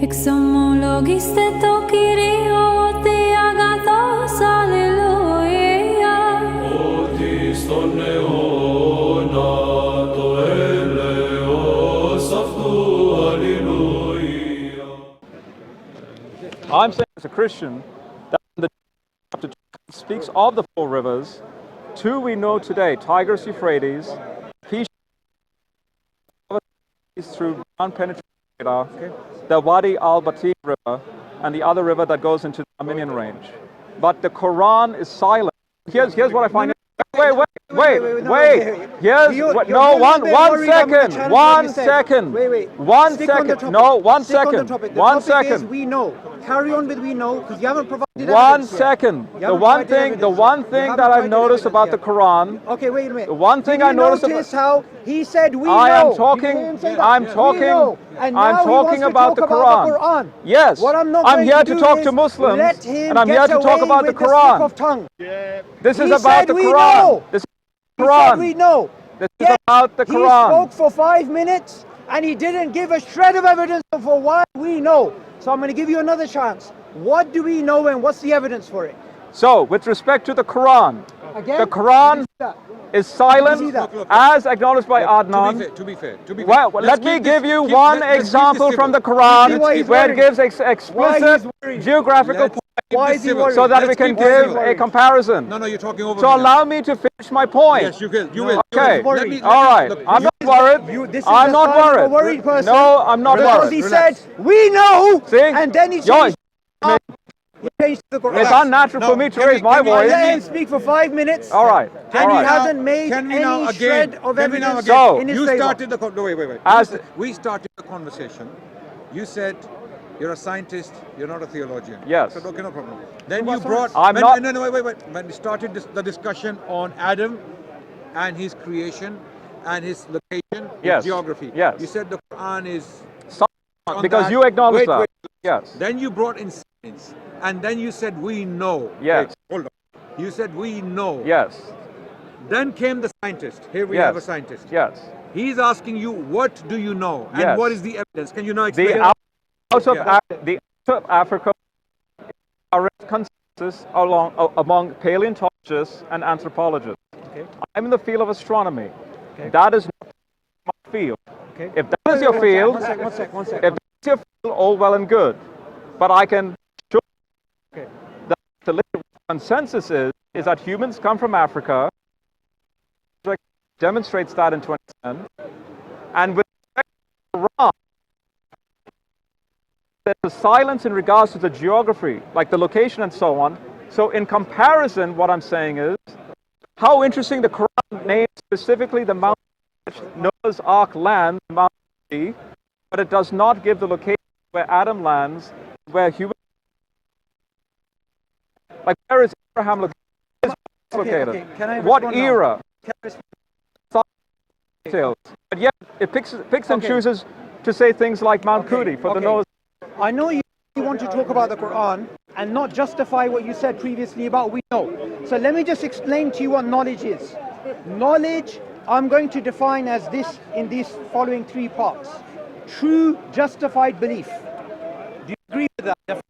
Exomologiste to Kyrio te agathos, alleluia. Otis ton neona to eleos aftu, alleluia. I'm saying as a Christian that the chapter 2 speaks of the four rivers. Two we know today, Tigris, Euphrates, He through unpenetrated radar, the Wadi al-Batin River, and the other river that goes into the Armenian range. But the Quran is silent. Here's what I find. Wait. Here's what. No, one second. No, 1 second. The topic is we know. Carry on with we know, because you haven't provided. 1 second. The one thing that I've noticed about the Quran. Okay, wait a minute. The one thing I noticed about how he said we know. I'm talking about the Quran. Yes. I'm here to talk to Muslims, and I'm here to talk about the Quran. This is about the Quran. This is the Quran. We know. This is about the Quran. He spoke for 5 minutes, and he didn't give a shred of evidence for why we know. So I'm going to give you another chance. What do we know, and what's the evidence for it? So, with respect to the Quran, again, the Quran is silent, as acknowledged by Adnan. To be fair. Well, let me give you one example from the Quran where it gives explicit geographical points so that we can give a comparison. No, you're talking over. So allow me to finish my point. Yes, you will. Okay, all right. I'm not worried. I'm not worried. No, I'm not worried. He said, we know, and then he changed the Quran. It's unnatural for me to raise my voice. Let him speak for 5 minutes. All right. And he hasn't made any shred of evidence in his favor. You started the wait. We started the conversation. You said you're a scientist. You're not a theologian. Yes. I said, okay, no problem. Then you brought. Wait. When we started the discussion on Adam and his creation and his location, his geography. Yes. You said the Quran is. Because you acknowledge that. Yes. Then you brought in science. And then you said, we know. Yes. Wait, hold on. You said, we know. Yes. Then came the scientist. Here we have a scientist. Yes. He's asking you, what do you know? And what is the evidence? Can you now explain? The out of Africa current consensus among paleontologists and anthropologists. Okay. I'm in the field of astronomy. Okay. That is not my field. Okay. If that is your field, one sec. If that's your field, all well and good. But I can show that the literal consensus is that humans come from Africa. Demonstrates that in 2010. And with respect to Quran, there's a silence in regards to the geography, like the location and so on. So in comparison, what I'm saying is, how interesting the Quran names specifically the mountain which Noah's Ark lands, Mount Fuji, but it does not give the location where Adam lands, where humans. Like, where is Abraham located? Okay. Can I what respond era? Now? Details. But yet it picks and chooses to say things like Mount Fuji for the Noah's. I know you want to talk about the Quran and not justify what you said previously about we know. So let me just explain to you what knowledge is. Knowledge, I'm going to define as this in these following 3 parts. True justified belief. Do you agree with that?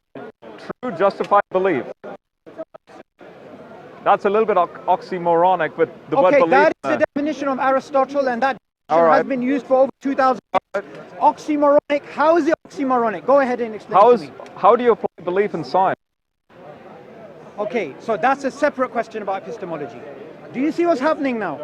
True justified belief. That's a little bit oxymoronic with the word belief. Okay, that is the definition of Aristotle, and that has been used for over 2,000 years. Oxymoronic, how is it oxymoronic? Go ahead and explain to me. How do you apply belief in science? Okay, so that's a separate question about epistemology. Do you see what's happening now?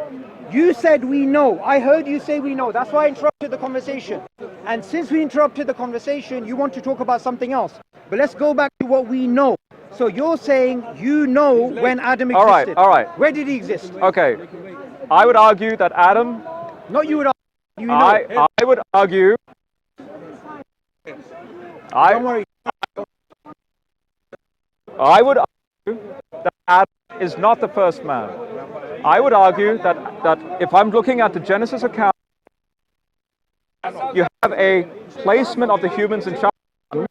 You said we know. I heard you say we know. That's why I interrupted the conversation. And since we interrupted the conversation, you want to talk about something else. But let's go back to what we know. So you're saying you know when Adam existed. All right. Where did he exist? Okay. I would argue that Adam... Not you would argue. You know. I would argue... Don't worry. I would argue that Adam is not the first man. I would argue that if I'm looking at the Genesis account, you have a placement of the humans in chapter 1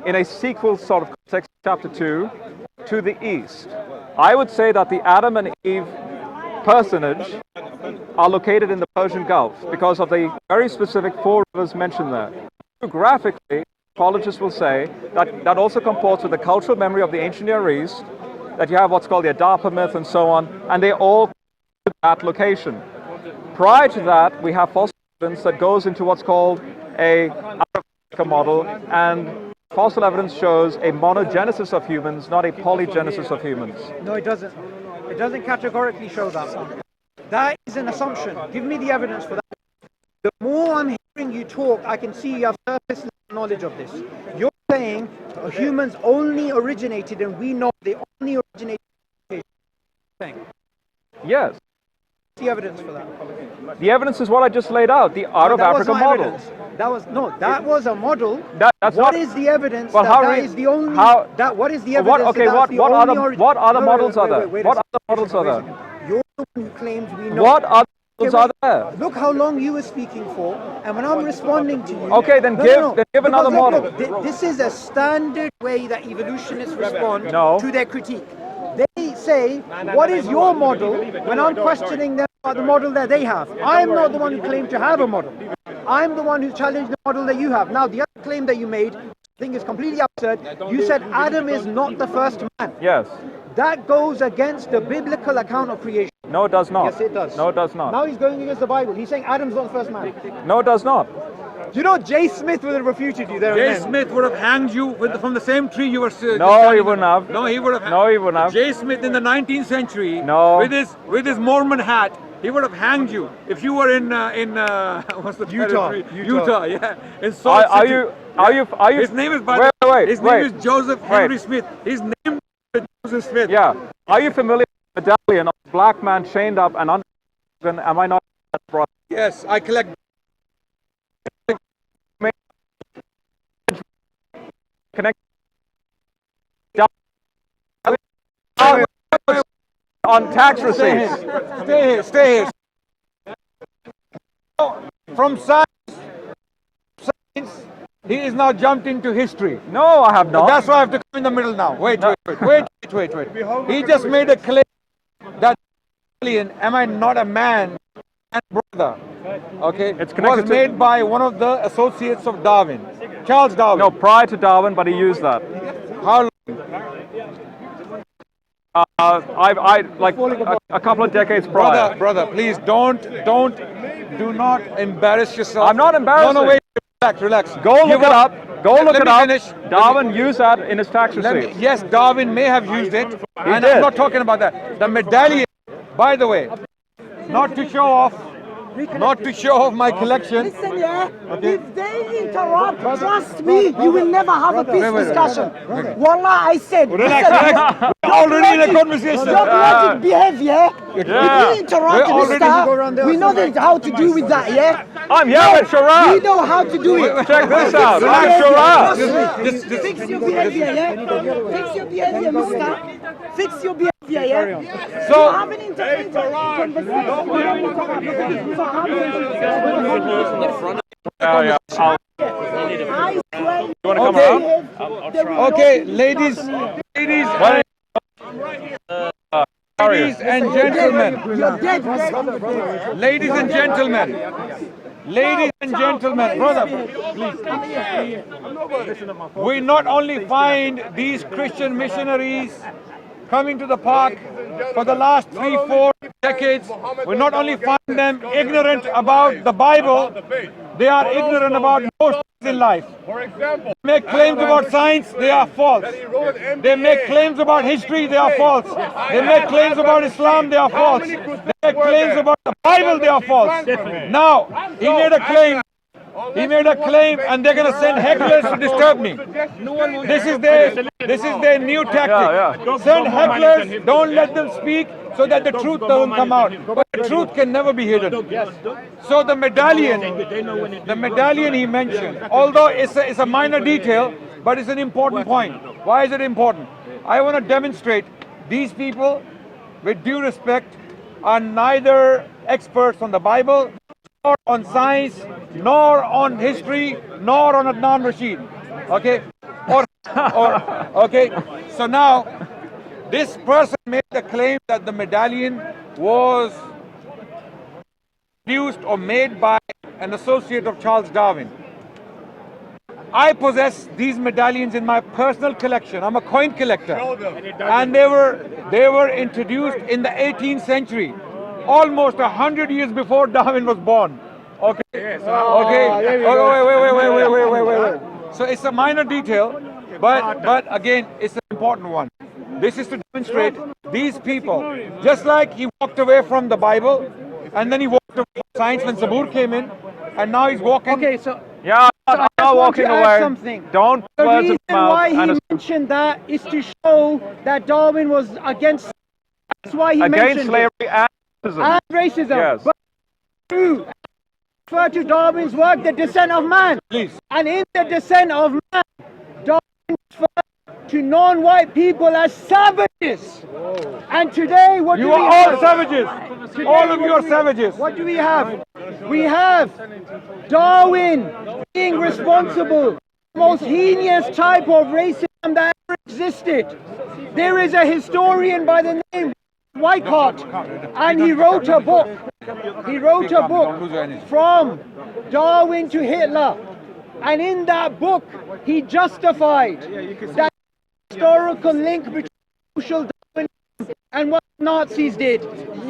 in a sequel sort of context, chapter 2, to the east. I would say that the Adam and Eve personage are located in the Persian Gulf because of the very specific 4 rivers mentioned there. Geographically, Apologists will say that also comports with the cultural memory of the ancient Near East, that you have what's called the Adapa myth and so on, and they all to that location. Prior to that, we have fossil evidence that goes into what's called a model, and fossil evidence shows a monogenesis of humans, not a polygenesis of humans. No, it doesn't. It doesn't categorically show that. That is an assumption. Give me the evidence for that. The more I'm hearing you talk, I can see you have surface knowledge of this. You're saying humans only originated, and we know they only originated. Yes. The evidence for that? The evidence is what I just laid out, the out of Africa model. Evidence. That was a model. That's what not, is the evidence well, that is the only? What is the evidence? What other models are there? What other models are there? You're the one who claims we know. What other models are there? Look how long you were speaking for, and when I'm responding to you. Okay, then give another model. Look, this is a standard way that evolutionists respond to their critique. They say, what is your model, when I'm questioning them about the model that they have. I'm not the one who claimed to have a model. I'm the one who challenged the model that you have. Now, the other claim that you made, I think is completely absurd. You said Adam is not the first man. Yes. That goes against the biblical account of creation. No, it does not. Yes, it does. No, it does not. Now he's going against the Bible. He's saying Adam's not the first man. No, it does not. Do you know J. Smith would have refuted you there? J. Smith would have hanged you from the same tree you were sitting. No, he wouldn't have. No, he would have. No, he wouldn't have. J. Smith in the 19th century, no, with his Mormon hat, he would have hanged you if you were in what's the Utah, yeah. In Salt City. Are you? His name is His name is Joseph Henry Smith. His name is Joseph Smith. Yeah. Are you familiar with the medallion of a black man chained up and under? Am I not? Yes, I collect. Connect on tax receipts. Stay here. From science, he is now jumped into history. No, I have not. That's why I have to come in the middle now. Wait. He just made a claim that am I not a man and brother? Okay, it's was made by one of the associates of Darwin, Charles Darwin. No, prior to Darwin, but he used that. How long? A couple of decades prior. Brother, please do not embarrass yourself. I'm not embarrassed. No, wait, relax. Go look it up. Look it up. Finish. Darwin used that in his tax receipt. Yes, Darwin may have used it, and I'm not talking about that. The medallion, by the way, not to show off my collection. Listen, if they interrupt, trust me, you will never have a peace discussion. Wallah, I said, relax. We're already in a conversation. Dogmatic behavior. If you interrupt Mr. We know how to do with that, yeah? I'm here with Shara. We know how to do it. Check this out. I'm Shara. Fix your behavior, yeah? Fix your behavior, mister. Fix your behavior. Yeah. So, have an okay, ladies and gentlemen, brother, please. We not only find these Christian missionaries coming to the park for the last 3-4 decades, we not only find them ignorant about the Bible, they are ignorant about most things in life. For example, they make claims about science, they are false. They make claims about history, they are false. They make claims about Islam, they are false. They make claims about the Bible, they are false. Now, he made a claim and they're going to send hecklers to disturb me. This is their new tactic. Send hecklers, don't let them speak so that the truth doesn't come out. But the truth can never be hidden. So the medallion he mentioned, although it's a minor detail, but it's an important point. Why is it important? I want to demonstrate these people, with due respect, are neither experts on the Bible, nor on science, nor on history, nor on Adnan Rashid. Okay? Okay? So now, this person made the claim that the medallion was produced or made by an associate of Charles Darwin. I possess these medallions in my personal collection. I'm a coin collector. And they were introduced in the 18th century, almost 100 years before Darwin was born. Okay. Okay. Wait. So it's a minor detail, but again, it's an important one. This is to demonstrate these people, just like he walked away from the Bible, and then he walked away from science when Zabur came in, and now he's walking. Okay, so Yeah, I'm not walking away. something. Don't The words reason of mouth. why he and mentioned that is to show that Darwin was against. That's why he against mentioned slavery and racism. and racism. Yes. But to refer to Darwin's work, The Descent of Man. Please. And in The Descent of Man, Darwin referred to non-white people as savages. And today, what do You we are all have? savages. Today, All of what you are do we- savages. What do we have? We have Darwin being responsible for the most heinous type of racism that ever existed. There is a historian by the name of Wycott, and he wrote a book. He wrote a book from Darwin to Hitler. And in that book, he justified that historical link between social Darwinism and what Nazis did.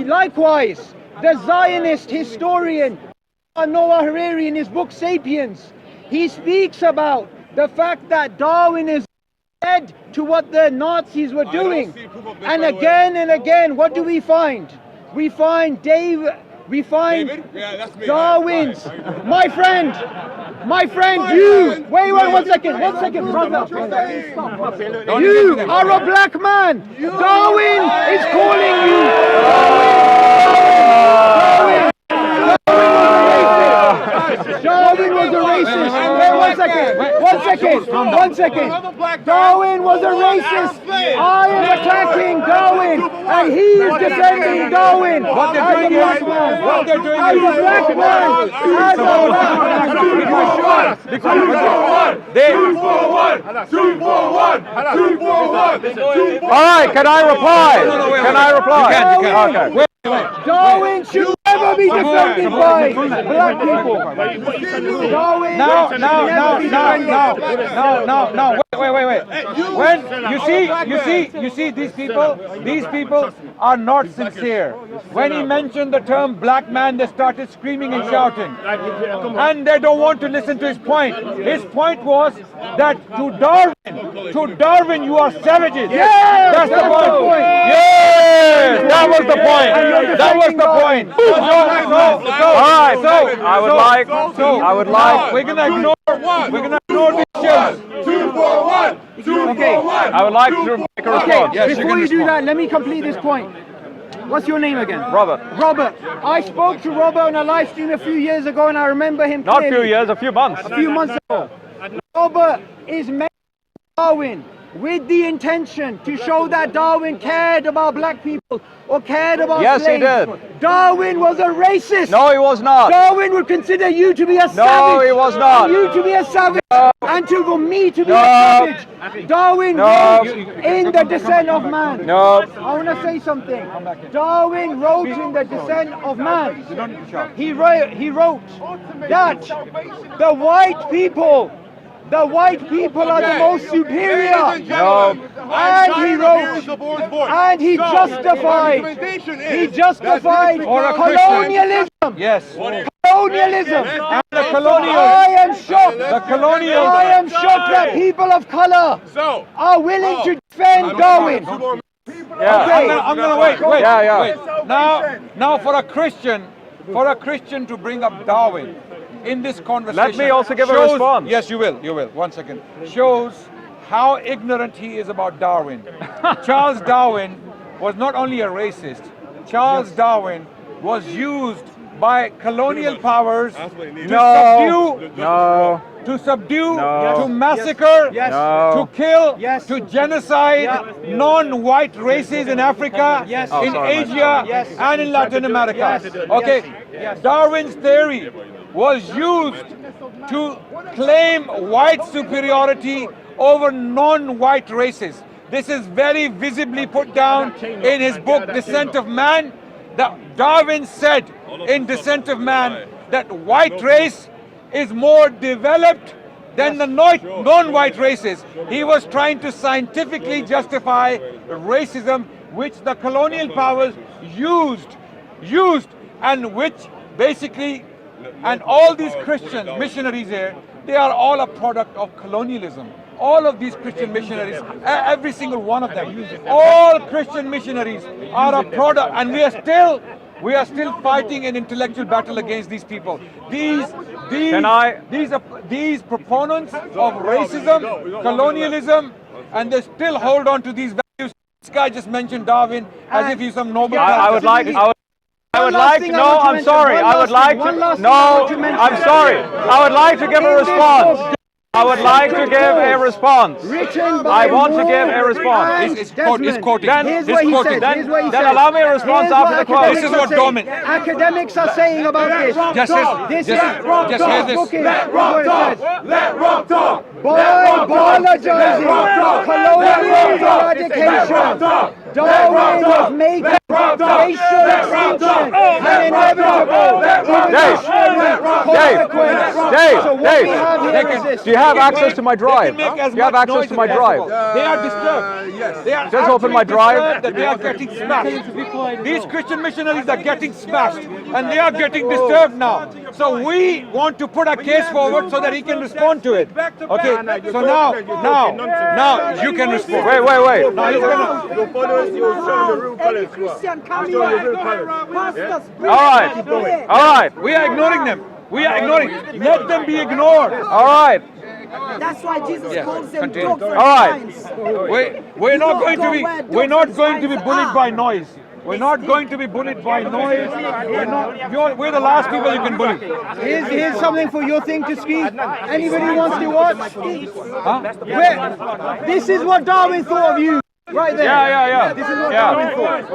Likewise, the Zionist historian Noah Harari, in his book Sapiens, he speaks about the fact that Darwinism led to what the Nazis were doing. And again, what do we find? We find Darwin's, my friend, you, wait, 1 second, brother. You are a black man. Darwin is calling you. Darwin was a racist. Wait, 1 second. Darwin was a racist. I am attacking Darwin, and he is defending Darwin. What they're doing is, what they're doing As a is, black man, as a black man. All right, can I reply? Can I reply? You can. Okay. Darwin should never be defended by black people. Darwin Now, should never be defended. wait. When you see these people are not sincere. When he mentioned the term black man, they started screaming and shouting. And they don't want to listen to his point. His point was that to Darwin you are savages. Yes, That's the point. Yes, that was the point. That was the point. I would like. We're gonna ignore these issues. 2 for 1. 2 Okay. for 1. I would like to make a response. Yes, you Before can you do respond. that, let me complete this point. What's your name again? Robert. Robert. I spoke to Robert on a live stream a few years ago, and I remember him Not a few clearly. years, a few months. A few months ago. Robert is mentioning Darwin with the intention to show that Darwin cared about black people or cared about Yes, he slaves. did. Darwin was a racist. No, he was not. Darwin would consider you to be a savage. No, he was not. And you to be a savage. And for me to be No. a savage. Darwin No. wrote in The Descent of Man. No. I want to say something. Darwin wrote in The Descent of Man. He wrote that the white people are the most superior. No. And he wrote, and he justified Or a Christian. colonialism. Yes. Colonialism. And the colonials. I am shocked. The colonials. I am shocked that people of color are willing to defend Darwin. Yeah. I'm gonna wait. Yeah. Now for a Christian to bring up Darwin in this conversation. Let me also give a shows- response. Yes, you will. 1 second. Shows how ignorant he is about Darwin. Charles Darwin was not only a racist. Charles Darwin was used by colonial powers to subdue, No. to massacre, Yes. No. to kill, Yes. to genocide non-white races in Africa, Yes. in sorry, Asia, Yes. and in Latin America. Yes. Okay, Yes. Darwin's theory was used to claim white superiority over non-white races. This is very visibly put down in his book, Descent of Man. That Darwin said in Descent of Man that white race is more developed than the non-white races. He was trying to scientifically justify racism, which the colonial powers used, and which basically, and all these Christian missionaries here, they are all a product of colonialism. All of these Christian missionaries, every single one of them, all Christian missionaries are a product, and we are still fighting an intellectual battle against these people. These proponents of racism, colonialism, and they still hold on to these values. This guy just mentioned Darwin as if he's some noble. I would like, no, I'm sorry. I would like to, no, I'm sorry. I would like to give a response. I would like to give a response. I want to give a response. It's quoting. Then allow me a response after the quote. This is what Darwin. Academics are saying about this. Just hear this. Let Rob talk. Biologizing, colonial eradication. Darwin was making racial extinction an inevitable consequence. So what we have here is this. Do you have access to my drive? Do you have access to my drive? They are disturbed. Yes. They are Just open my drive. that they are getting smashed. These Christian missionaries are getting smashed, and they are getting disturbed now. So we want to put a case forward so that he can respond to it. Okay. So now you can respond. Wait. Now he's gonna. Your followers, you'll show your real colors. Christian, come Show your real here. colors. Pastors, All right. We are ignoring them. We are ignoring. Let them be ignored. All right. That's why Jesus calls them continue. dogs and All right. swines. We're not going to be bullied by noise. We're not going to be bullied by noise. We're the last people you can bully. Here's something for your thing to ski. Anybody wants to watch? This is what Darwin thought of you. Right there. Yeah. This is what Darwin thought.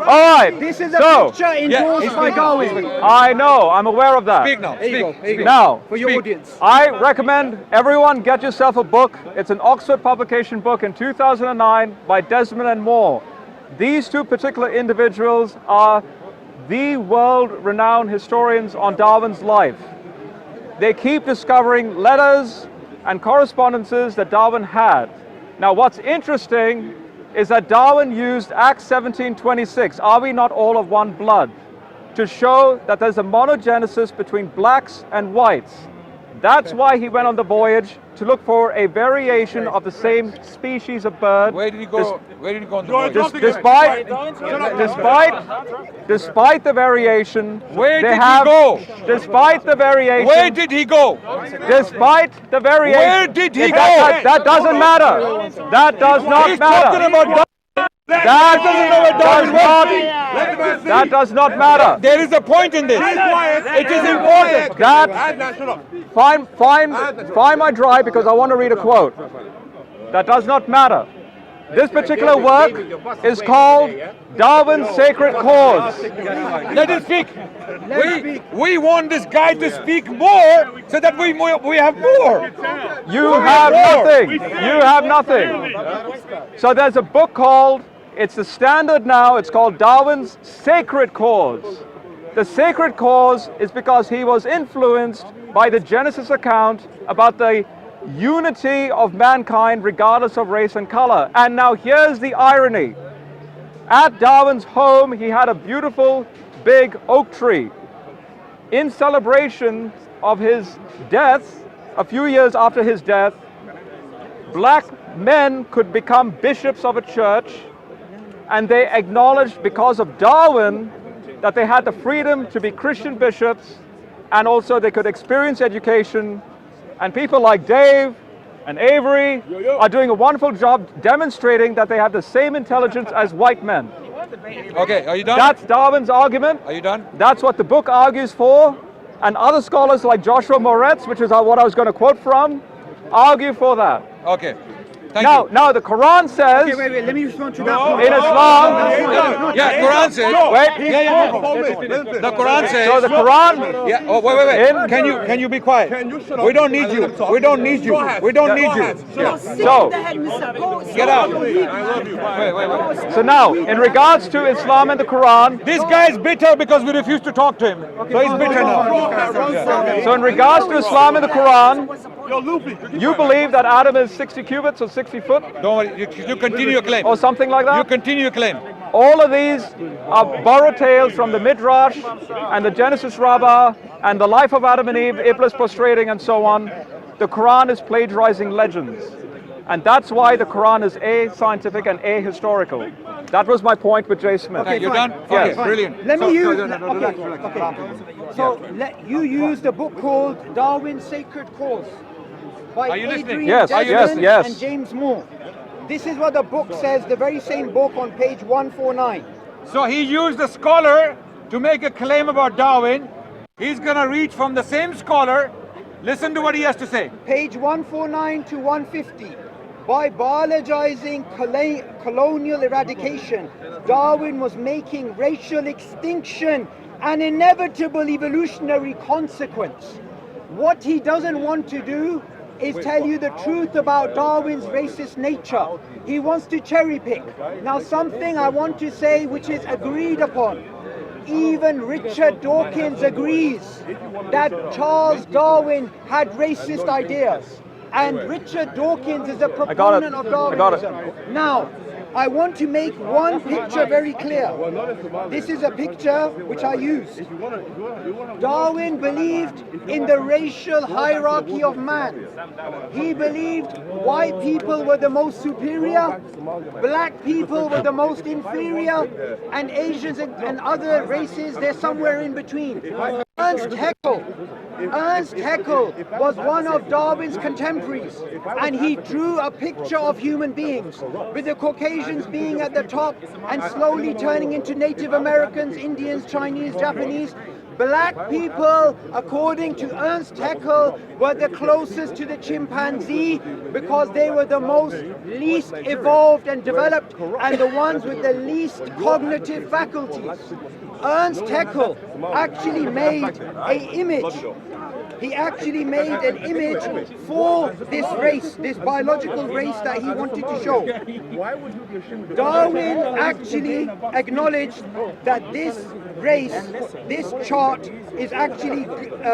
All right. This is a picture endorsed by Darwin. I know. I'm aware of that. Speak now. Speak. Now, For your audience. I recommend everyone get yourself a book. It's an Oxford publication book in 2009 by Desmond and Moore. These two particular individuals are the world-renowned historians on Darwin's life. They keep discovering letters and correspondences that Darwin had. Now, what's interesting is that Darwin used Acts 17:26, are we not all of one blood, to show that there's a monogenesis between blacks and whites. That's why he went on the voyage, to look for a variation of the same species of bird. Where did he go? Where did he go on the voyage? Despite the variation, Where did he go? Despite the variation, Where did he go? despite the variation, Where did he go? That doesn't matter. That does not He's matter. talking about That does not matter. There is a point in this. It is important. Find my drive because I want to read a quote. That does not matter. This particular work is called Darwin's Sacred Cause. Let him speak. We want this guy to speak more so that we have more. You have nothing. You have nothing. So there's a book called, it's the standard now, it's called Darwin's Sacred Cause. The sacred cause is because he was influenced by the Genesis account about the unity of mankind regardless of race and color. And now here's the irony. At Darwin's home, he had a beautiful big oak tree. In celebration of his death, a few years after his death, black men could become bishops of a church, and they acknowledged, because of Darwin, that they had the freedom to be Christian bishops, and also they could experience education. And people like Dave and Avery are doing a wonderful job demonstrating that they have the same intelligence as white men. Okay, are you done? That's Darwin's argument. Are you done? That's what the book argues for. And other scholars like Joshua Moretz, which is what I was going to quote from, argue for that. Okay. Thank you. Now the Quran says, Okay, wait, let me respond to that. in Islam, Yeah, Quran says. wait, The Quran says. so the Quran, Yeah. Oh, wait. Can you be quiet? We don't need you. We don't need you. We don't need you. So- Get out. Wait. so now, in regards to Islam and the Quran, This guy is bitter because we refuse to talk to him. So he's bitter now. so in regards to Islam and the Quran, Yo, Luffy. You believe that Adam is 60 cubits or 60 foot Don't worry, you continue your claim. or something like You that? continue your claim. All of these are borrowed tales from the Midrash and the Genesis Rabbah and the life of Adam and Eve, Iblis prostrating and so on. The Quran is plagiarizing legends. And that's why the Quran is A, scientific and A, historical. That was my point with Jay Smith. Okay, you're fine. done? Yes. Okay, brilliant. Let me So- use. no, no, no, relax, relax. Okay. So you used a book called Darwin's Sacred Cause by Are you listening? Adrian Yes, Desmond yes, yes. and James Moore. This is what the book says, the very same book on page 149. So he used a scholar to make a claim about Darwin. He's gonna reach from the same scholar. Listen to what he has to say. Page 149 to 150. By biologizing colonial eradication, Darwin was making racial extinction an inevitable evolutionary consequence. What he doesn't want to do is tell you the truth about Darwin's racist nature. He wants to cherry pick. Now, something I want to say which is agreed upon. Even Richard Dawkins agrees that Charles Darwin had racist ideas. And Richard Dawkins is a proponent of Darwinism. Now, I want to make one picture very clear. This is a picture which I used. Darwin believed in the racial hierarchy of man. He believed white people were the most superior, black people were the most inferior, and Asians and other races, they're somewhere in between. Ernst Haeckel was one of Darwin's contemporaries, and he drew a picture of human beings, with the Caucasians being at the top and slowly turning into Native Americans, Indians, Chinese, Japanese. Black people, according to Ernst Haeckel, were the closest to the chimpanzee because they were the least evolved and developed and the ones with the least cognitive faculties. Ernst Haeckel actually made an image. He actually made an image for this race, this biological race that he wanted to show. Darwin actually acknowledged that this race, this chart is actually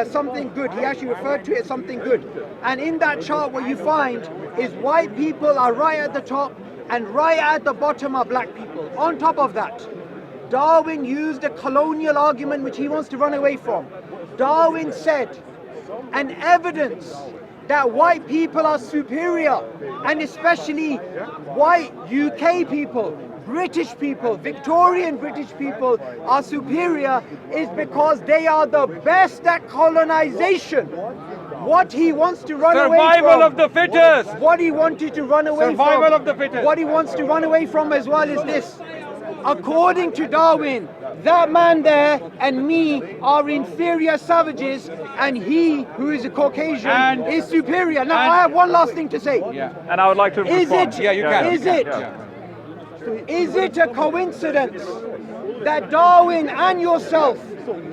something good. He actually referred to it as something good. And in that chart what you find is white people are right at the top and right at the bottom are black people. On top of that, Darwin used a colonial argument which he wants to run away from. Darwin said, an evidence that white people are superior, and especially white UK people, British people, Victorian British people are superior is because they are the best at colonization. What he wants to run away from. Survival of the fittest. What he wanted to run away from. Survival of the fittest. What he wants to run away from as well is this. According to Darwin, that man there and me are inferior savages, and he, who is a Caucasian, is superior. Now, I have one last thing to say. Yeah. And I would like to Is respond. it? Yeah, you can. Is it? Is it a coincidence that Darwin and yourself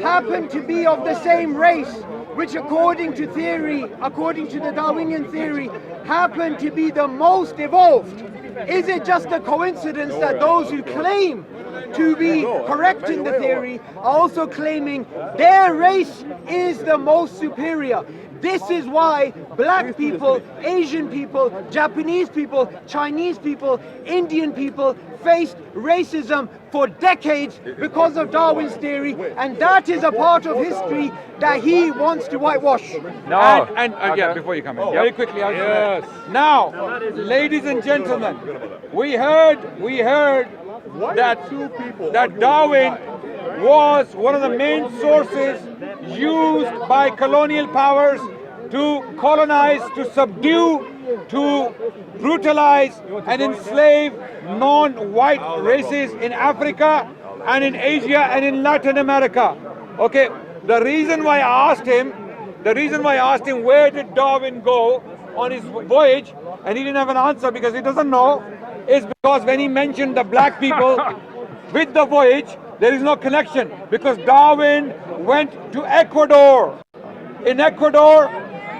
happen to be of the same race, which according to the Darwinian theory, happen to be the most evolved? Is it just a coincidence that those who claim to be correct in the theory are also claiming their race is the most superior? This is why black people, Asian people, Japanese people, Chinese people, Indian people faced racism for decades because of Darwin's theory, and that is a part of history that he wants to whitewash. No. Yeah, before you come in, very quickly. Now, ladies and gentlemen, we heard that Darwin was one of the main sources used by colonial powers to colonize, to subdue, to brutalize and enslave non-white races in Africa and in Asia and in Latin America. Okay, the reason why I asked him where did Darwin go on his voyage, and he didn't have an answer because he doesn't know, is because when he mentioned the black people with the voyage, there is no connection, because Darwin went to Ecuador. In Ecuador,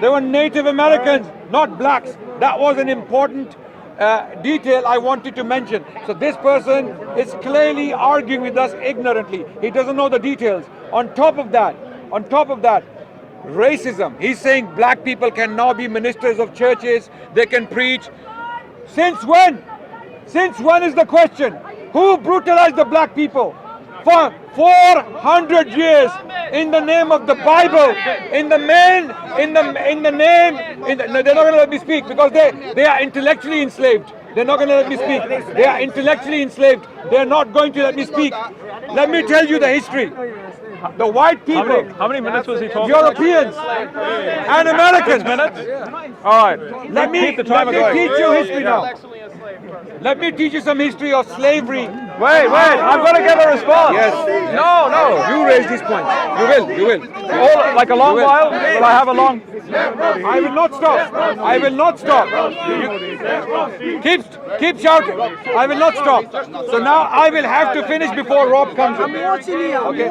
there were Native Americans, not blacks. That was an important detail I wanted to mention. So this person is clearly arguing with us ignorantly. He doesn't know the details. On top of that, racism. He's saying black people can now be ministers of churches, they can preach. Since when? Since when is the question? Who brutalized the black people? For 400 years, in the name of the Bible, they're not going to let me speak because they are intellectually enslaved. They're not going to let me speak. They are intellectually enslaved. They're not going to let me speak. Let me tell you the history. The white people. How many minutes was he talking? Europeans and Americans. 6 minutes? All right. Let me teach you history now. Let me teach you some history of slavery. Wait, I'm going to give a response. Yes. No. You raise these points. You will. Oh, like a long while? Will I have a long? I will not stop. I will not stop. Keep shouting. I will not stop. So now I will have to finish before Rob comes in. Okay.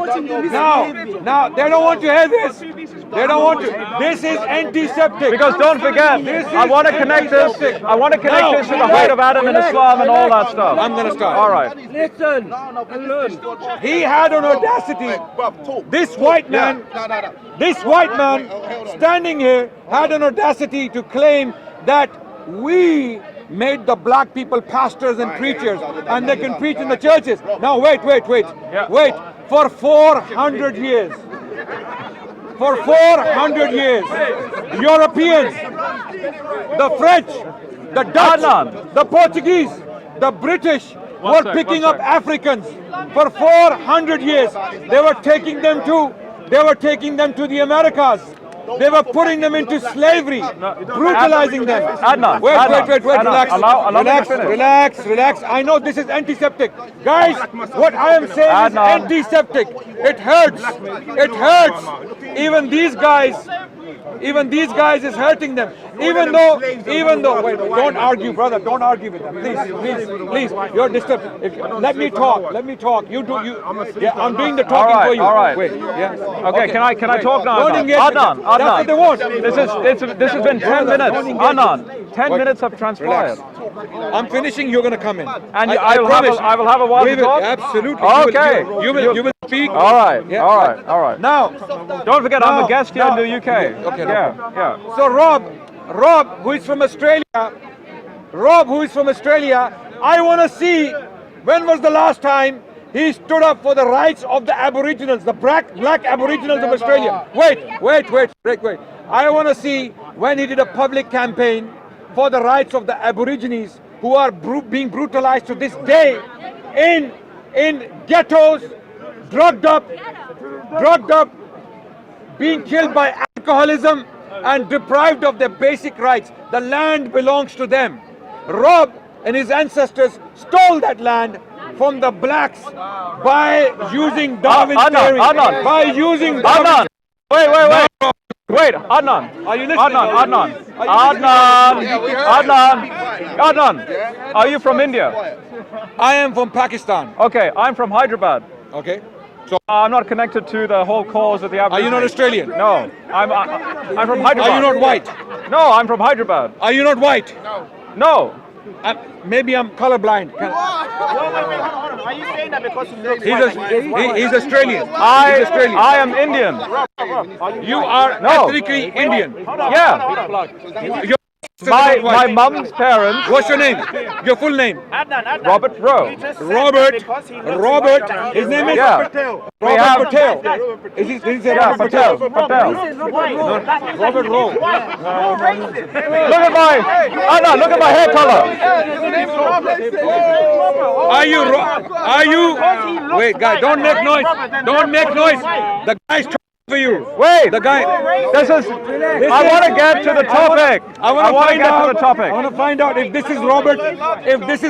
Now they don't want to hear this. They don't want to. This is antiseptic. Because don't forget, I want to connect this. I want to connect this to the height of Adam in Islam and all that stuff. I'm going to start. All right. Listen. He had an audacity. This white man standing here had an audacity to claim that we made the black people pastors and preachers and they can preach in the churches. Now wait. For 400 years. For 400 years, Europeans, the French, the Dutch, the Portuguese, the British were picking up Africans. For 400 years, they were taking them to the Americas. They were putting them into slavery, brutalizing them. Adnan, Wait, Adnan, relax. I know this is antiseptic. Guys, what I am saying is antiseptic. It hurts. Even these guys is hurting them. Even though, wait, don't argue, brother. Don't argue with them. Please. You're disturbed. Let me talk. You. Yeah, I'm doing the talking for you. All right. Wait. Yeah. Okay. Can I talk now? Don't engage with them. Adnan. That's what they want. This has been 10 minutes. Adnan, 10 minutes have transpired. Relax. I'm finishing. You're going to come in. And I will have a while to talk? Absolutely. Okay. You will speak. All right. Yeah. All right. Now, don't forget, I'm a guest here in the UK. Okay. Yeah. So Rob, who is from Australia, I want to see when was the last time he stood up for the rights of the Aboriginals, the black Aboriginals of Australia. Wait. I want to see when he did a public campaign for the rights of the Aborigines who are being brutalized to this day in ghettos, drugged up, being killed by alcoholism and deprived of their basic rights. The land belongs to them. Rob and his ancestors stole that land from the blacks by using Darwin's theory. Adnan. Wait, Adnan. Are you listening? Adnan. Are you from India? I am from Pakistan. Okay, I'm from Hyderabad. Okay. So I'm not connected to the whole cause of the Aborigines. Are you not Australian? No, I'm from Hyderabad. Are you not white? No, I'm from Hyderabad. Are you not white? No. Maybe I'm colorblind. Wait, are you saying that because you look He's Australian. I am Indian. You are ethnically Indian. Yeah. My mum's parents. What's your name? Your full name? Adnan. Robert Rowe. Robert. His name is Patel. Robert Patel. Is he Patel. Robert Rowe. Look at my hair color. Are you? Wait, guy, don't make noise. The guy's talking for you. Wait. The guy. I want to get to the topic. I want to get to the topic. I want to find out if this is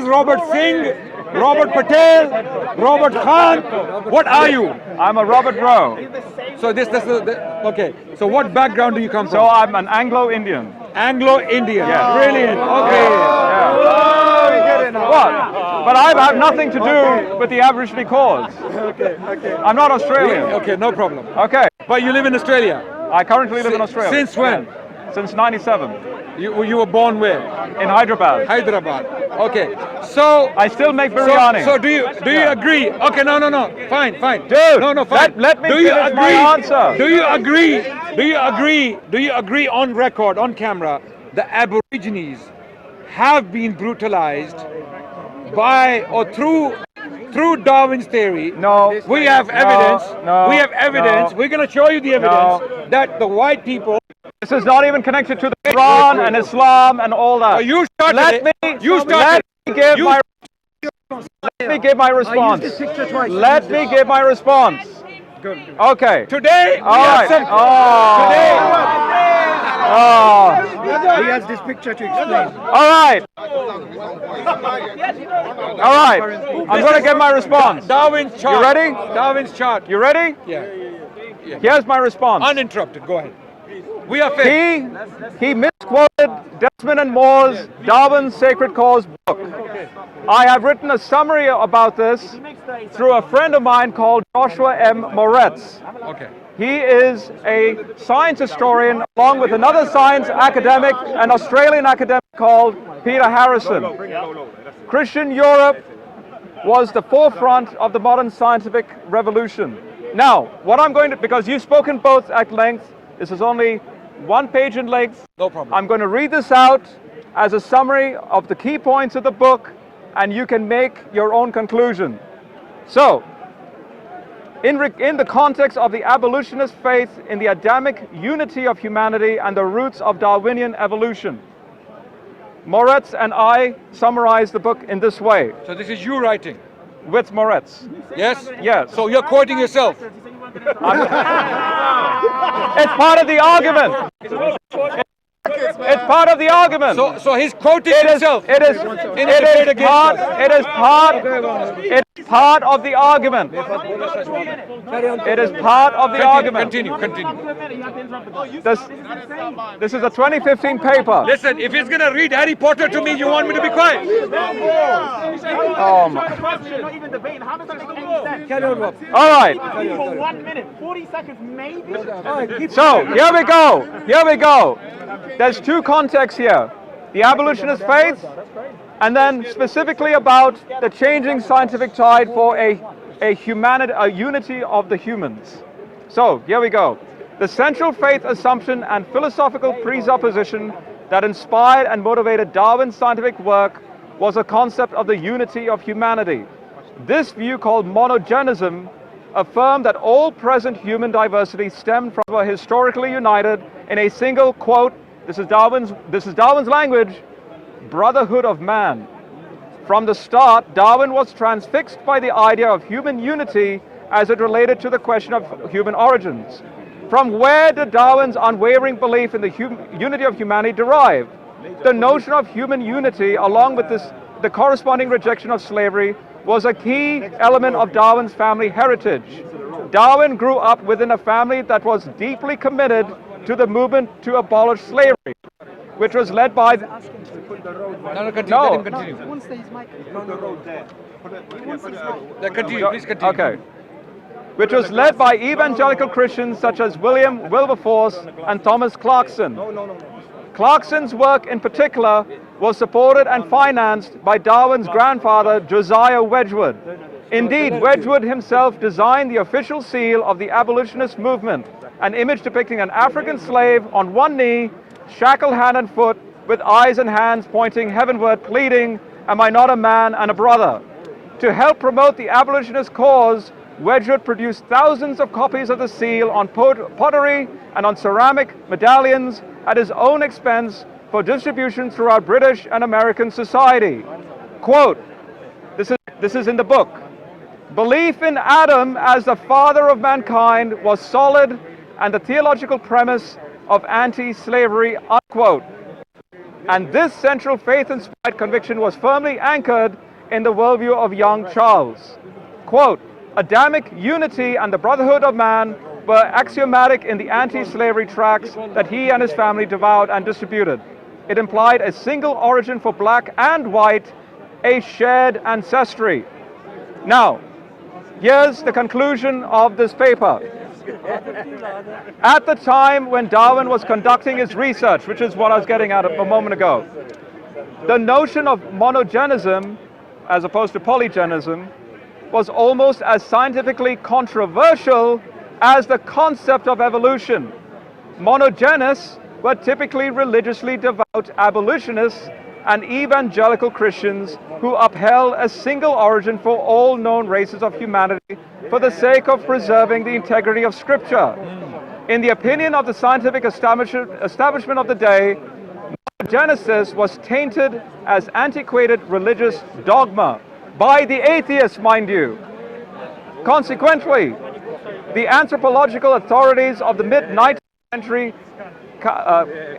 Robert Singh, Robert Patel, Robert Khan. What are you? I'm a Robert Rowe. So okay. So what background do you come from? So I'm an Anglo-Indian. Anglo-Indian. Yeah. Brilliant. Okay. Yeah. What? But I have nothing to do with the Aboriginal cause. Okay. I'm not Australian. Okay, no problem. Okay. But you live in Australia? I currently live in Australia. Since when? Since '97. You were born where? In Hyderabad. Hyderabad. Okay. So I still make biryani. So do you agree? Okay, no. Fine. Dude, No, fine. let me do you finish agree? my answer. Do you agree on record, on camera, the Aborigines have been brutalized by or through Darwin's theory? No. We have evidence. No. We have evidence. No. We're going to show you the evidence that the white people. This is not even connected to the Quran and Islam and all that. You started Let it. me give my response. Let me give my response. Okay. Today, All right. Today. He has this picture to explain. All right. I'm going to give my response. Darwin's chart. You ready? Darwin's chart. You ready? Yeah. Here's my response. Uninterrupted. Go ahead. We are fair. He misquoted Desmond and Moore's Darwin's Sacred Cause book. I have written a summary about this through a friend of mine called Joshua M. Moretz. Okay. He is a science historian along with another science academic, an Australian academic called Peter Harrison. Christian Europe was the forefront of the modern scientific revolution. Now, what I'm going to, because you've spoken both at length, this is only 1 page in length. No problem. I'm going to read this out as a summary of the key points of the book, and you can make your own conclusion. So, in the context of the abolitionist faith in the Adamic unity of humanity and the roots of Darwinian evolution, Moretz and I summarize the book in this way. So this is you writing? With Moretz. Yes? Yes. So you're quoting yourself? It's part of the argument. It's part of the argument. So he's quoting himself. It is part of the argument. It is part of the argument. Continue. This is a 2015 paper. Listen, if he's going to read Harry Potter to me, you want me to be quiet? Oh my. Not even debating. How does that make any sense? All right. For 1 minute, 40 seconds, maybe. So here we go. There's two contexts here. The abolitionist faith, and then specifically about the changing scientific tide for a unity of the humans. So here we go. The central faith assumption and philosophical presupposition that inspired and motivated Darwin's scientific work was a concept of the unity of humanity. This view, called monogenism, affirmed that all present human diversity stemmed from a historically united in a single, quote, this is Darwin's language, brotherhood of man. From the start, Darwin was transfixed by the idea of human unity as it related to the question of human origins. From where did Darwin's unwavering belief in the unity of humanity derive? The notion of human unity, along with the corresponding rejection of slavery, was a key element of Darwin's family heritage. Darwin grew up within a family that was deeply committed to the movement to abolish slavery, which was led by... Continue. Please continue. Okay. Which was led by evangelical Christians such as William Wilberforce and Thomas Clarkson. Clarkson's work in particular was supported and financed by Darwin's grandfather, Josiah Wedgwood. Indeed, Wedgwood himself designed the official seal of the abolitionist movement, an image depicting an African slave on one knee, shackled hand and foot, with eyes and hands pointing heavenward, pleading, "Am I not a man and a brother?" To help promote the abolitionist cause, Wedgwood produced thousands of copies of the seal on pottery and on ceramic medallions at his own expense for distribution throughout British and American society. Quote, this is in the book, "Belief in Adam as the father of mankind was solid and the theological premise of anti-slavery," unquote. And this central faith-inspired conviction was firmly anchored in the worldview of young Charles. Quote, "Adamic unity and the brotherhood of man were axiomatic in the anti-slavery tracts that he and his family devoured and distributed. It implied a single origin for black and white, a shared ancestry." Now, here's the conclusion of this paper. At the time when Darwin was conducting his research, which is what I was getting at a moment ago, the notion of monogenism, as opposed to polygenism, was almost as scientifically controversial as the concept of evolution. Monogenists were typically religiously devout abolitionists and evangelical Christians who upheld a single origin for all known races of humanity for the sake of preserving the integrity of Scripture. In the opinion of the scientific establishment of the day, monogenesis was tainted as antiquated religious dogma by the atheists, mind you. Consequently, the anthropological authorities of the mid-19th century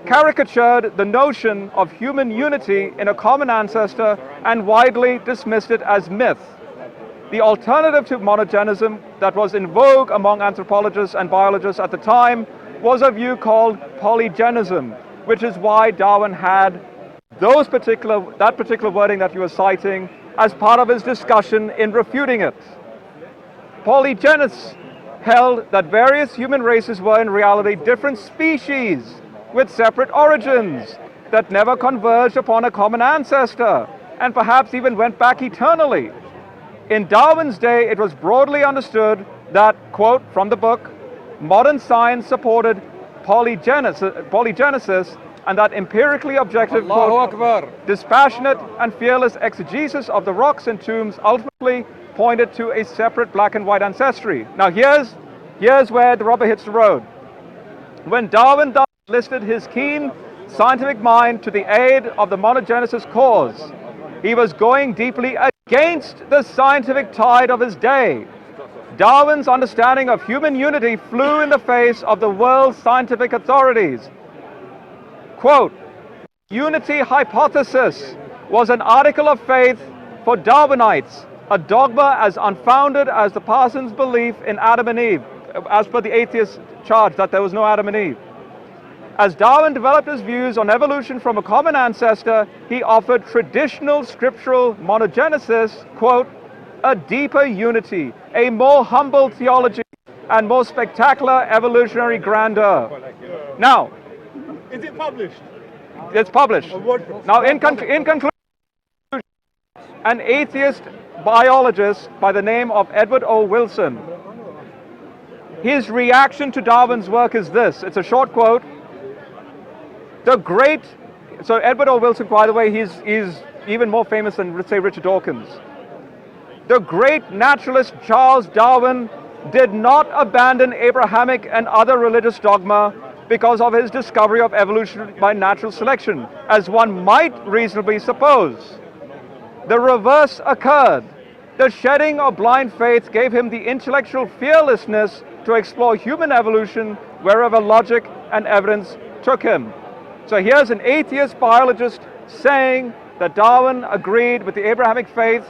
caricatured the notion of human unity in a common ancestor and widely dismissed it as myth. The alternative to monogenism that was in vogue among anthropologists and biologists at the time was a view called polygenism, which is why Darwin had that particular wording that you were citing as part of his discussion in refuting it. Polygenists held that various human races were in reality different species with separate origins that never converged upon a common ancestor and perhaps even went back eternally. In Darwin's day, it was broadly understood that, quote from the book, modern science supported polygenesis and that empirically objective, quote, dispassionate and fearless exegesis of the rocks and tombs ultimately pointed to a separate black and white ancestry. Now here's where the rubber hits the road. When Darwin enlisted his keen scientific mind to the aid of the monogenesis cause, he was going deeply against the scientific tide of his day. Darwin's understanding of human unity flew in the face of the world's scientific authorities. Quote, unity hypothesis was an article of faith for Darwinites, a dogma as unfounded as the parson's belief in Adam and Eve, as per the atheist charge that there was no Adam and Eve. As Darwin developed his views on evolution from a common ancestor, he offered traditional scriptural monogenesis, quote, a deeper unity, a more humble theology, and more spectacular evolutionary grandeur. Now, Is it published? it's published. Now, in conclusion, an atheist biologist by the name of Edward O. Wilson, his reaction to Darwin's work is this. It's a short quote. So Edward O. Wilson, by the way, he's even more famous than, say, Richard Dawkins. The great naturalist Charles Darwin did not abandon Abrahamic and other religious dogma because of his discovery of evolution by natural selection, as one might reasonably suppose. The reverse occurred. The shedding of blind faith gave him the intellectual fearlessness to explore human evolution wherever logic and evidence took him. So here's an atheist biologist saying that Darwin agreed with the Abrahamic faith,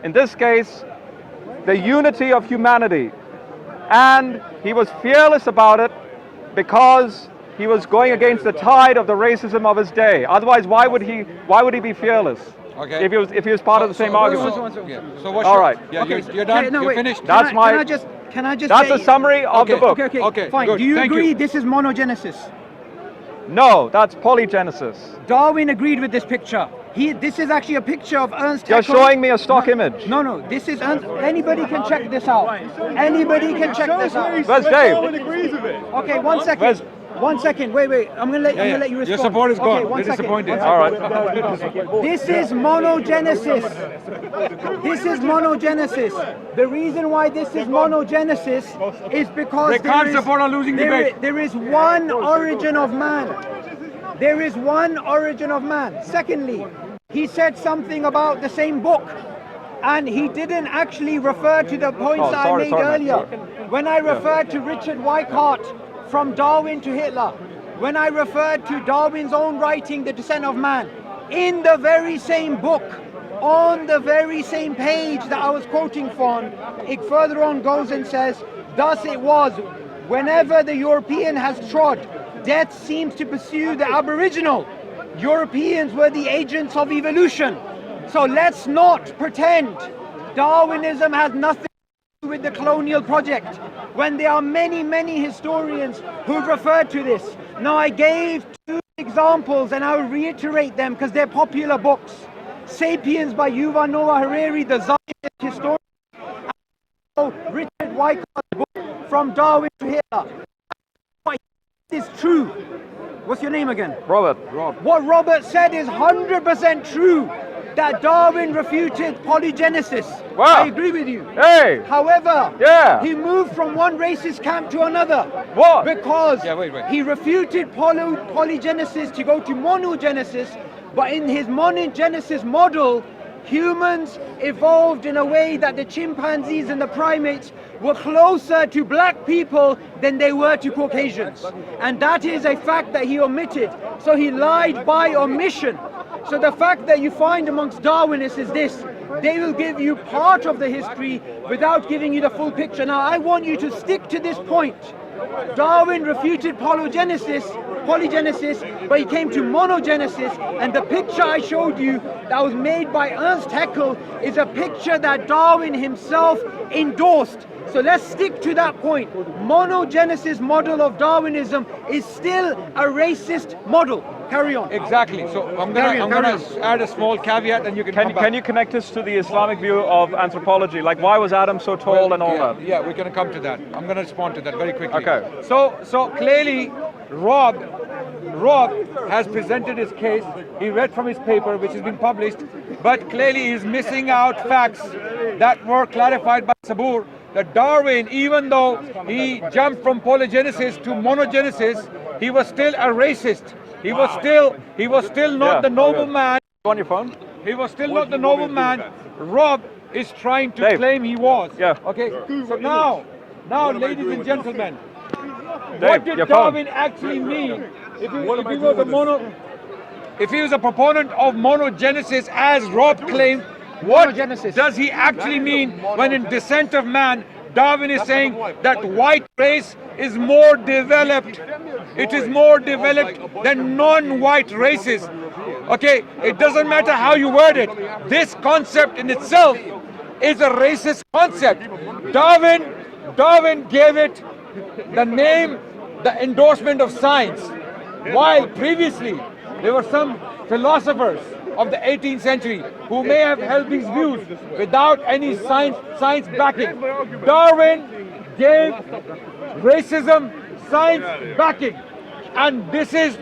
in this case, the unity of humanity. And he was fearless about it because he was going against the tide of the racism of his day. Otherwise, why would he be fearless? Okay. If he was part of the same argument. So what's All right. Yeah, you're done. no, You're wait. finished. Can I just That's say, a summary of the book. Okay, fine. good. Do you Thank agree you. this is monogenesis? No, that's polygenesis. Darwin agreed with this picture. This is actually a picture of Ernst You're Haeckel. showing me a stock image. No, this is Ernst. Anybody can check this out. Anybody can check this out. Where's Dave? Darwin agrees with it. Okay, 1 second. Where's- 1 second. Wait. I'm gonna let you respond. Your support is gone. Okay, 1 We're second. disappointed. All right. This is monogenesis. This is monogenesis. The reason why this is monogenesis is because They can't support a losing debate. there is one origin of man. There is one origin of man. Secondly, he said something about the same book, and he didn't actually refer to the points I made earlier. When I referred to Richard Weikart from Darwin to Hitler, when I referred to Darwin's own writing, The Descent of Man, in the very same book, on the very same page that I was quoting from, it further on goes and says, thus it was, whenever the European has trod, death seems to pursue the Aboriginal. Europeans were the agents of evolution. So let's not pretend Darwinism has nothing with the colonial project when there are many historians who've referred to this. Now, I gave 2 examples and I'll reiterate them because they're popular books. Sapiens by Yuval Noah Harari, the Zionist historian, and Richard Wycott's book From Darwin to Hitler. What is true? What's your name again? Robert. What Robert said is 100% true, that Darwin refuted polygenesis. Wow. I agree with you. Hey. However, Yeah. he moved from one racist camp to another. What? Because wait. he refuted polygenesis to go to monogenesis, but in his monogenesis model, humans evolved in a way that the chimpanzees and the primates were closer to black people than they were to Caucasians. And that is a fact that he omitted. So he lied by omission. So the fact that you find amongst Darwinists is this: they will give you part of the history without giving you the full picture. Now, I want you to stick to this point. Darwin refuted polygenesis, but he came to monogenesis, and the picture I showed you that was made by Ernst Haeckel is a picture that Darwin himself endorsed. So let's stick to that point. Monogenesis model of Darwinism is still a racist model. Carry on. Exactly. So I'm gonna add a small caveat, and you can come back. Can you connect this to the Islamic view of anthropology? Like, why was Adam so tall and all that? Yeah, we're going to come to that. I'm going to respond to that very quickly. Okay. So clearly, Rob has presented his case. He read from his paper, which has been published, but clearly he's missing out facts that were clarified by Sabur. That Darwin, even though he jumped from polygenesis to monogenesis, he was still a racist. He was still not the noble man. On your phone? He was still not the noble man Rob is trying to claim he was. Yeah. Okay. So now, ladies and gentlemen, Dave, what did your Darwin actually mean? If he was a proponent of monogenesis, as Rob claimed, what does he actually mean when in Descent of Man, Darwin is saying that white race is more developed? It is more developed than non-white races. Okay, it doesn't matter how you word it. This concept in itself is a racist concept. Darwin gave it the name, the endorsement of science, while previously there were some philosophers of the 18th century who may have held these views without any science backing. Darwin gave racism science backing, and this is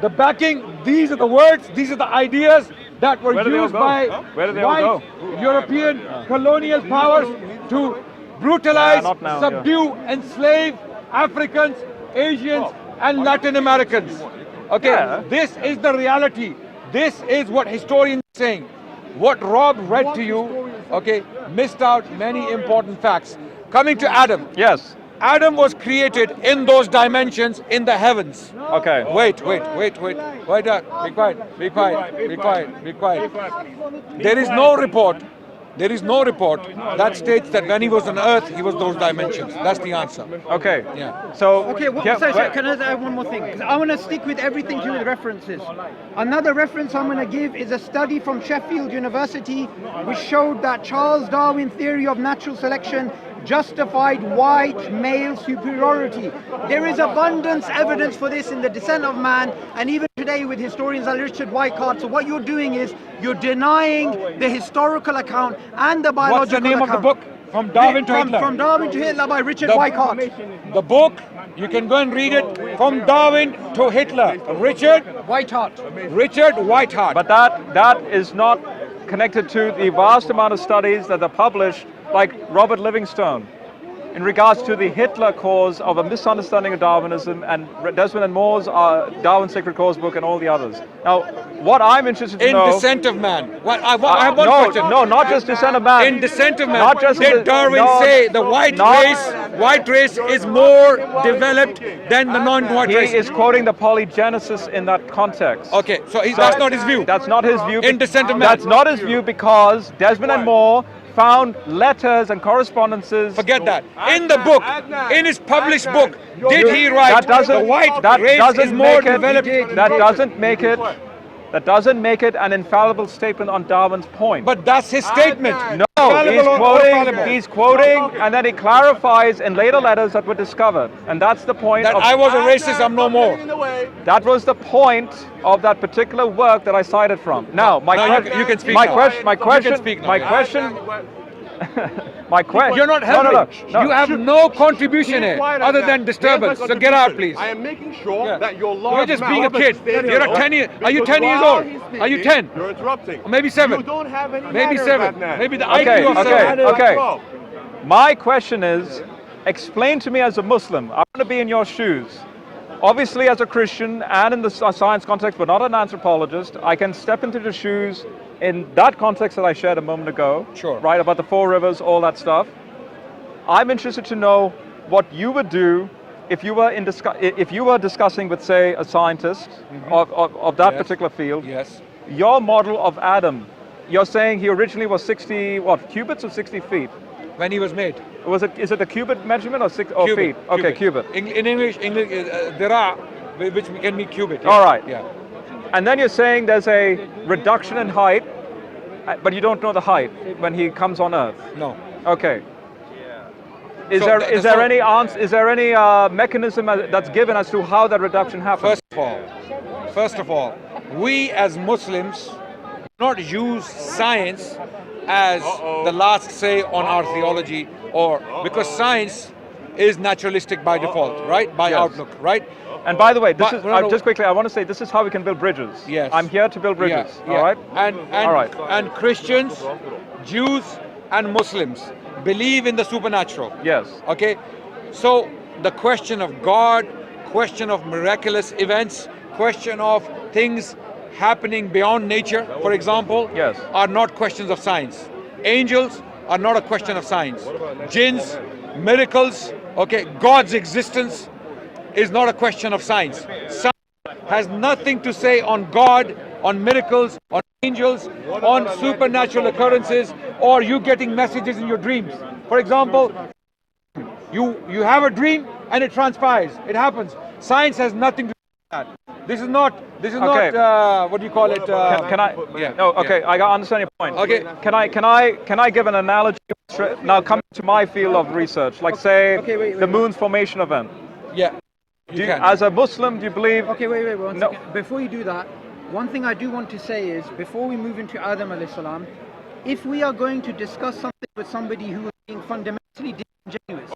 the backing. These are the words, these are the ideas that were used by white European colonial powers to brutalize, subdue, enslave Africans, Asians, and Latin Americans. Okay, this is the reality. This is what historians are saying. What Rob read to you, okay, missed out many important facts. Coming to Adam. Yes. Adam was created in those dimensions in the heavens. Okay. Wait. Be quiet. There is no report that states that when he was on earth, he was those dimensions. That's the answer. Okay. Yeah. So. Okay, sorry, can I add one more thing? 'Cause I want to stick with everything to the references. Another reference I'm going to give is a study from Sheffield University which showed that Charles Darwin's theory of natural selection justified white male superiority. There is abundance evidence for this in the Descent of Man, and even today with historians like Richard Wycott. So what you're doing is you're denying the historical account and the biological What's the name account. of the book? From Darwin to Hitler. From Darwin to Hitler by Richard Wycott. The book, you can go and read it, From Darwin to Hitler. Richard Whiteheart. But that is not connected to the vast amount of studies that are published, like Robert Livingstone, in regards to the Hitler cause of a misunderstanding of Darwinism, and Desmond and Moore's Darwin's Sacred Cause book, and all the others. Now, what I'm interested to know... In Descent of Man. I have one question. No, not just Descent of Man. In Descent of Man, not just did Darwin say the white race is more developed than the non-white race? He is quoting the polygenesis in that context. Okay, so that's not his view. That's not his view. In Descent of Man. That's not his view because Desmond and Moore found letters and correspondences. Forget that. In the book, in his published book, did he write the white race is more developed? That doesn't make it an infallible statement on Darwin's point. But that's his statement. He's quoting, and then he clarifies in later letters that were discovered, and that's the point. That I was a racist, I'm no more. That was the point of that particular work that I cited from. Now, you can speak my now. question, my You can question, speak now. my question. My question. You're not helping. No. You have no contribution here other than disturbance. So get out, please. I am making sure that your large You're just being a mouth kid. stays You're there. a 10 year. Are you Because 10 years while old? he's Are you speaking, 10? You're interrupting. Or maybe 7. You don't have any Maybe manners, 7. Adnan. Maybe the Okay, IQ of okay, 7. okay. My question is, explain to me as a Muslim. I want to be in your shoes. Obviously, as a Christian and in the science context, but not an anthropologist, I can step into the shoes in that context that I shared a moment ago. Sure. Right, about the 4 rivers, all that stuff. I'm interested to know what you would do if you were discussing with, say, a scientist of that particular field. Yes. Your model of Adam. You're saying he originally was 60 cubits or 60 feet? When he was made. Is it a cubit measurement or feet? Okay, cubit. In English, dira, which can be cubit. All right. Yeah. And then you're saying there's a reduction in height, but you don't know the height when he comes on Earth. No. Okay. Is So there any answer? Is there any mechanism that's given as to how that reduction happens? First of all, we as Muslims do not use science as the last say on our theology, or because science is naturalistic by default, right? By outlook, right? And by the way, this But- is just quickly. I want to say this is how we can build bridges. Yes. I'm here to build bridges. Yeah, All right. All right. And Christians, Jews, and Muslims believe in the supernatural. Yes. Okay. So the question of God, question of miraculous events, question of things happening beyond nature, for example, Yes. are not questions of science. Angels are not a question of science. Jinns, miracles, okay, God's existence is not a question of science. Science has nothing to say on God, on miracles, on angels, on supernatural occurrences, or you getting messages in your dreams. For example, you have a dream and it transpires. It happens. Science has nothing to do with that. This is not what do you call it? Can I? Yeah. No. Okay. I understand your point. Okay. Can I give an analogy? Now coming to my field of research, like say wait, the moon's formation event. Yeah. You can. As a Muslim, do you believe? Okay, wait, one No. second. Before you do that, one thing I do want to say is, before we move into Adam alayhi salam, if we are going to discuss something with somebody who is being fundamentally disingenuous,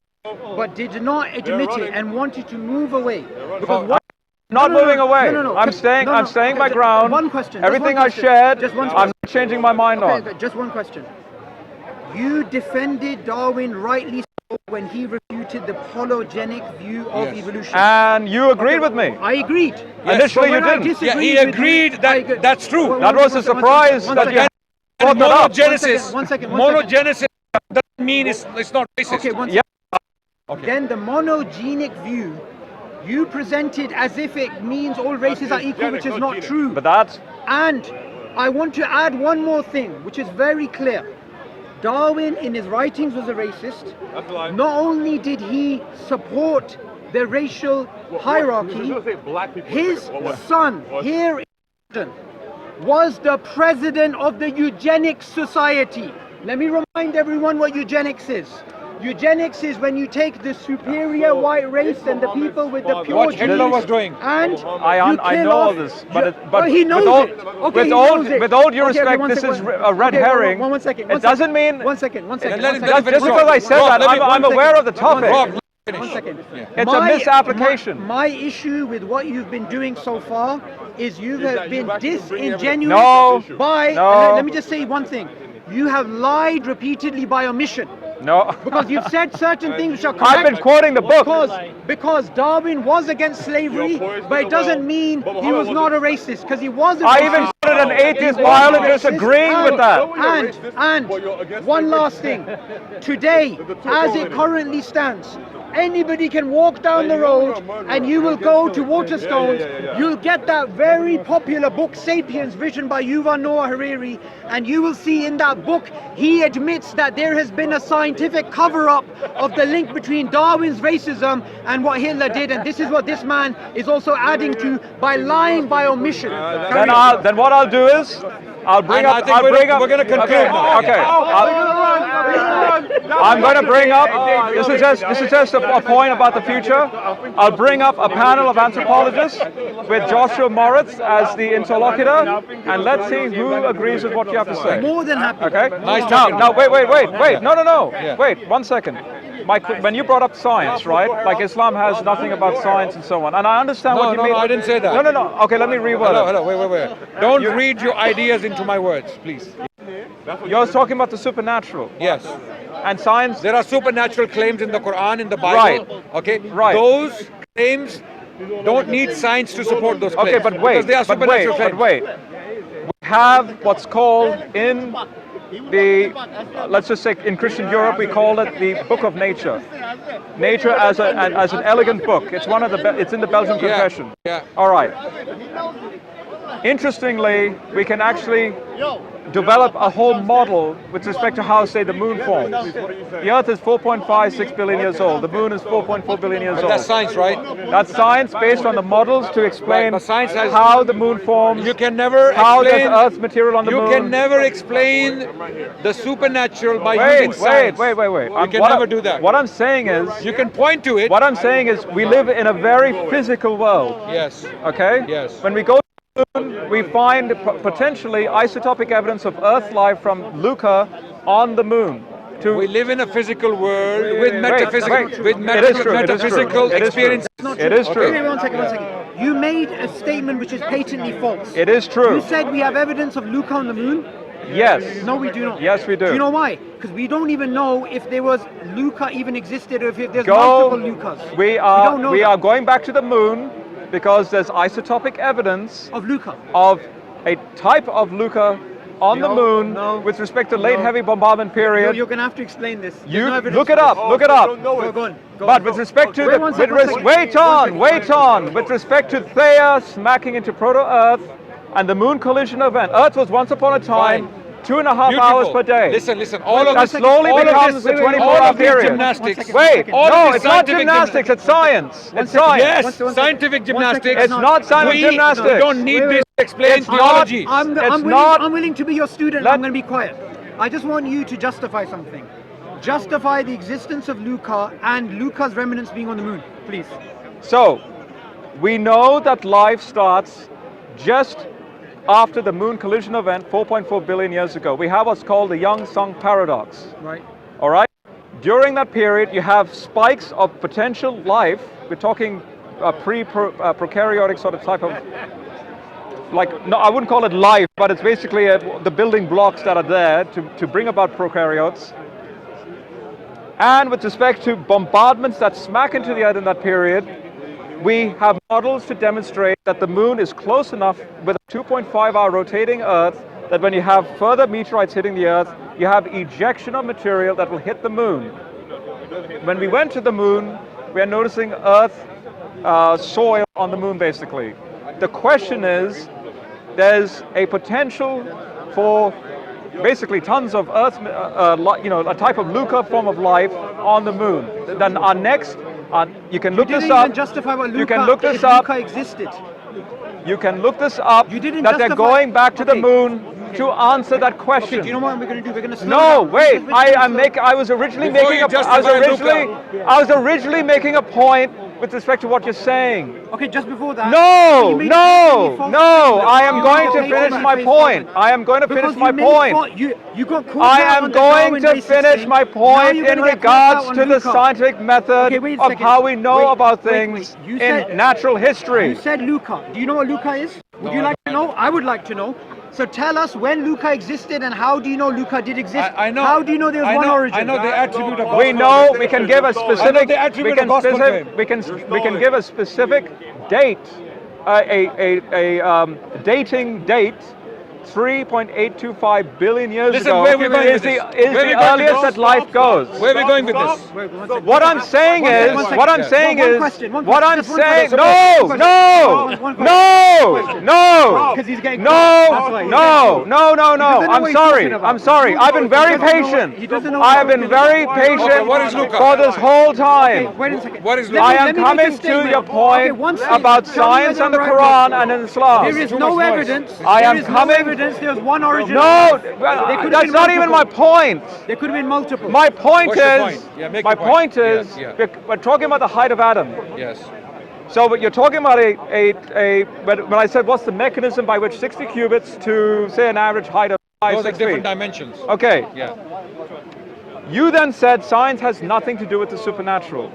but did not admit it and wanted to move away, because what? Not moving away. No. I'm staying. I'm staying my ground. One question. Everything I I shared, Just one I'm not changing my mind on. Okay, just one question. You defended Darwin rightly so when he refuted the polygenic view of evolution. And you agreed with me. I agreed. Initially But you when I didn't. Yeah, disagreed he with agreed you, that that's true. That was a surprise that you brought that up. Monogenesis. One second. Monogenesis doesn't mean it's not racist. Okay, one Yeah. second. Then the monogenic view you presented as if it means all races are equal, which is not true. But that. And I want to add one more thing, which is very clear. Darwin in his writings was a racist. Not only did he support the racial hierarchy, his son here in London was the president of the Eugenics Society. Let me remind everyone what eugenics is. Eugenics is when you take the superior white race and the people with the pure What Hitler was doing. and I know all this, but he knows with all, it. Okay, with all due Okay, respect, one this second, is a red herring. One second. It doesn't mean. One second. Let him Just finish. because I said Rob, that, I'm aware of the topic. Rob, One second. It's a misapplication. My issue with what you've been doing so far is you have been disingenuous No. by. No. Let me just say one thing. You have lied repeatedly by omission. No. Because you've said certain things which are correct. I've been quoting the book. Because Darwin was against slavery, but it doesn't mean he was not a racist, because he was a I racist. even quoted an atheist biologist agreeing with that. And one last thing. Today, as it currently stands, anybody can walk down the road and you will go to Waterstones, you'll get that very popular book, Sapiens, written by Yuval Noah Harari, and you will see in that book, he admits that there has been a scientific cover-up of the link between Darwin's racism and what Hitler did, and this is what this man is also adding to by lying by omission. Then what I'll do is, I'll bring And up. I think we're going to conclude now. Okay. I'm going to bring up, this is just a point about the future. I'll bring up a panel of anthropologists with Joshua Moritz as the interlocutor, and let's see who agrees with what you have to say. More than happy. Okay? Nice Now, talking. wait. No. Wait, 1 second. When you brought up science, right? Like Islam has nothing about science and so on. And I understand what you mean. No, I didn't say that. No. Okay, let me reword it. Hello, wait. Don't read your ideas into my words, please. You're talking about the supernatural. Yes. And science. There are supernatural claims in the Quran, in the Bible. Right. Okay. Right. Those claims don't need science to support those claims. Okay, but wait. Because they are supernatural claims. We have what's called in the, let's just say in Christian Europe, we call it the Book of Nature. Nature as an elegant book. It's it's in the Belgian Confession. Yeah. All right. Interestingly, we can actually develop a whole model with respect to how, say, the moon forms. The Earth is 4.56 billion years old. The moon is 4.4 billion years old. That's science, right? That's science based on the models to explain Right, but science has- how the moon forms. You can never how explain. does Earth's material on the moon. You can never explain the supernatural by using Wait. science. You can never do that. What I'm saying is, You can point to it. what I'm saying is, we live in a very physical world. Yes. Okay. Yes. When we go to the moon, we find potentially isotopic evidence of Earth life from Luca on the moon. We live in a physical world with metaphysical, It is true. metaphysical It is true. experience. It is true. Wait, 1 second. You made a statement which is patently false. It is true. You said we have evidence of Luca on the moon. Yes. No, we do not. Yes, we do. Do you know why? Because we don't even know if there was Luca even existed, or if there's multiple Lucas. We don't know are that. going back to the moon because there's isotopic evidence Of Luca. of a type of Luca on the moon no, with respect to late no. heavy bombardment period. You're going to have to explain this. There's You no evidence look for it this. up. Look it up. Go on. But with respect to Wait, one second. wait on. With respect to Theia smacking into proto-Earth and the moon collision event, Earth was once upon a time 2.5 hours per day. Listen. All of That this slowly becomes the 24-hour period. Gymnastics. Wait, All of no, this it's not scientific gymnastics. It's science. It's science. Yes, scientific gymnastics. It's not scientific We gymnastics. don't need this to explain It's not- theology. I'm willing to be your student. Let- I'm going to be quiet. I just want you to justify something. Justify the existence of Luca and Luca's remnants being on the moon, please. So, we know that life starts just after the moon collision event 4.4 billion years ago. We have what's called the Young-Sung paradox. Right. All right? During that period, you have spikes of potential life. We're talking prokaryotic sort of type of, no, I wouldn't call it life, but it's basically the building blocks that are there to bring about prokaryotes. And with respect to bombardments that smack into the Earth in that period, we have models to demonstrate that the moon is close enough with a 2.5-hour rotating Earth that when you have further meteorites hitting the Earth, you have ejection of material that will hit the moon. When we went to the moon, we are noticing Earth soil on the moon, basically. The question is, there's a potential for basically tons of Earth, a type of Luca form of life on the moon. Then our next, you can look this up. You didn't even justify what Luca, you can look this if up. Luca existed. You can look this up. You didn't that they're justify- going back to the Okay. moon to answer that question. Okay, do you know what we're going to do? We're going to slow No, down. wait. We're I was originally Before making you a. justify Luca. I was originally making a point with respect to what you're saying. Okay, just before that. No. you made a completely false statement. I am You going got to paid finish for my that point. face I am going to Because finish you my made point. You got caught I out am on the going Darwin to basis finish thing. my Now point you're in gonna get caught regards out on to the Luca. scientific method Okay, wait a of second. how we know Wait, about wait, things You in said- natural history. You said Luca. Do you know what Luca is? Would you like to know? I would like to know. So tell us when Luca existed and how do you know Luca did exist? I know. How do you know there was one origin? I know the attribute of We know we can give a specific. the attribute of gospel claim. We can give a specific date, dating date. 3.825 billion years Listen, ago where we going is with the, this? is Where we the going with earliest this? that life goes. Where are we going with this? Wait, one second. What I'm saying One is, second. what I'm saying One is, question, one what question, I'm just one saying, question. no, One no, question. no, no, Because he's getting no, caught. That's why he's no, No. doesn't know what I'm he's sorry. talking about. I'm sorry. I've been very patient. He doesn't know I what have been he's very talking about. patient what is Luca? for this whole time. Wait a second. What is Let me- I let am me make a coming to statement. your point one statement. about Tell me science whether and the I'm Quran right. and in Islam. There is Too no much noise. evidence. I am there is coming- no evidence. There's one origin. No, There could have that's been not even my multiple. point. There could have been multiple. My point What's your is, point? Yeah, make my your point. point is, Yeah. we're talking about the height of Adam. Yes. So but you're talking about when I said what's the mechanism by which 60 cubits to say an average height of 5, Those are 6 different feet. dimensions. Okay, Yeah. you then said science has nothing to do with the supernatural.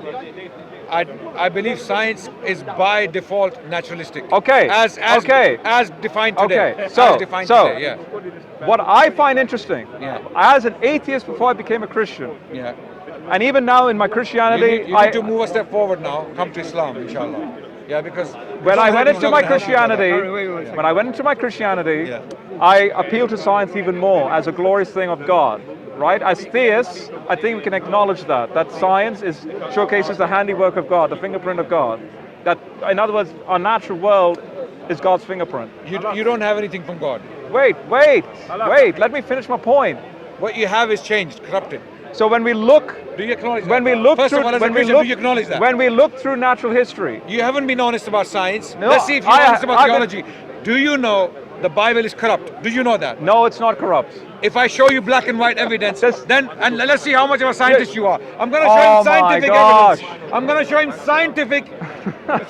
I believe science is by default naturalistic. Okay. As defined today. Okay. So as defined today. Yeah. what I find interesting, Yeah. as an atheist before I became a Christian, Yeah. and even now in my Christianity, You need to move a step forward now. Come to Islam, inshallah. Yeah, because when I went it's into not my gonna happen. Christianity, when I went into my Christianity, Yeah. I appeal to science even more as a glorious thing of God, right? As theists, I think we can acknowledge that science showcases the handiwork of God, the fingerprint of God. That, in other words, our natural world is God's fingerprint. You don't have anything from God. Wait, let me finish my point. What you have is changed, corrupted. So when we look, Do you acknowledge that? when we look First through, of all, as a when we Christian, look, do you acknowledge that? when we look through natural history, You haven't been honest about science. No, Let's see if you're honest about I've theology. Do you know the Bible is corrupt? Do you know that? no, it's not corrupt. If I show you black and white evidence, This- then and let's see how much of a scientist you are. I'm going to show Oh him scientific my gosh. evidence. I'm going to show him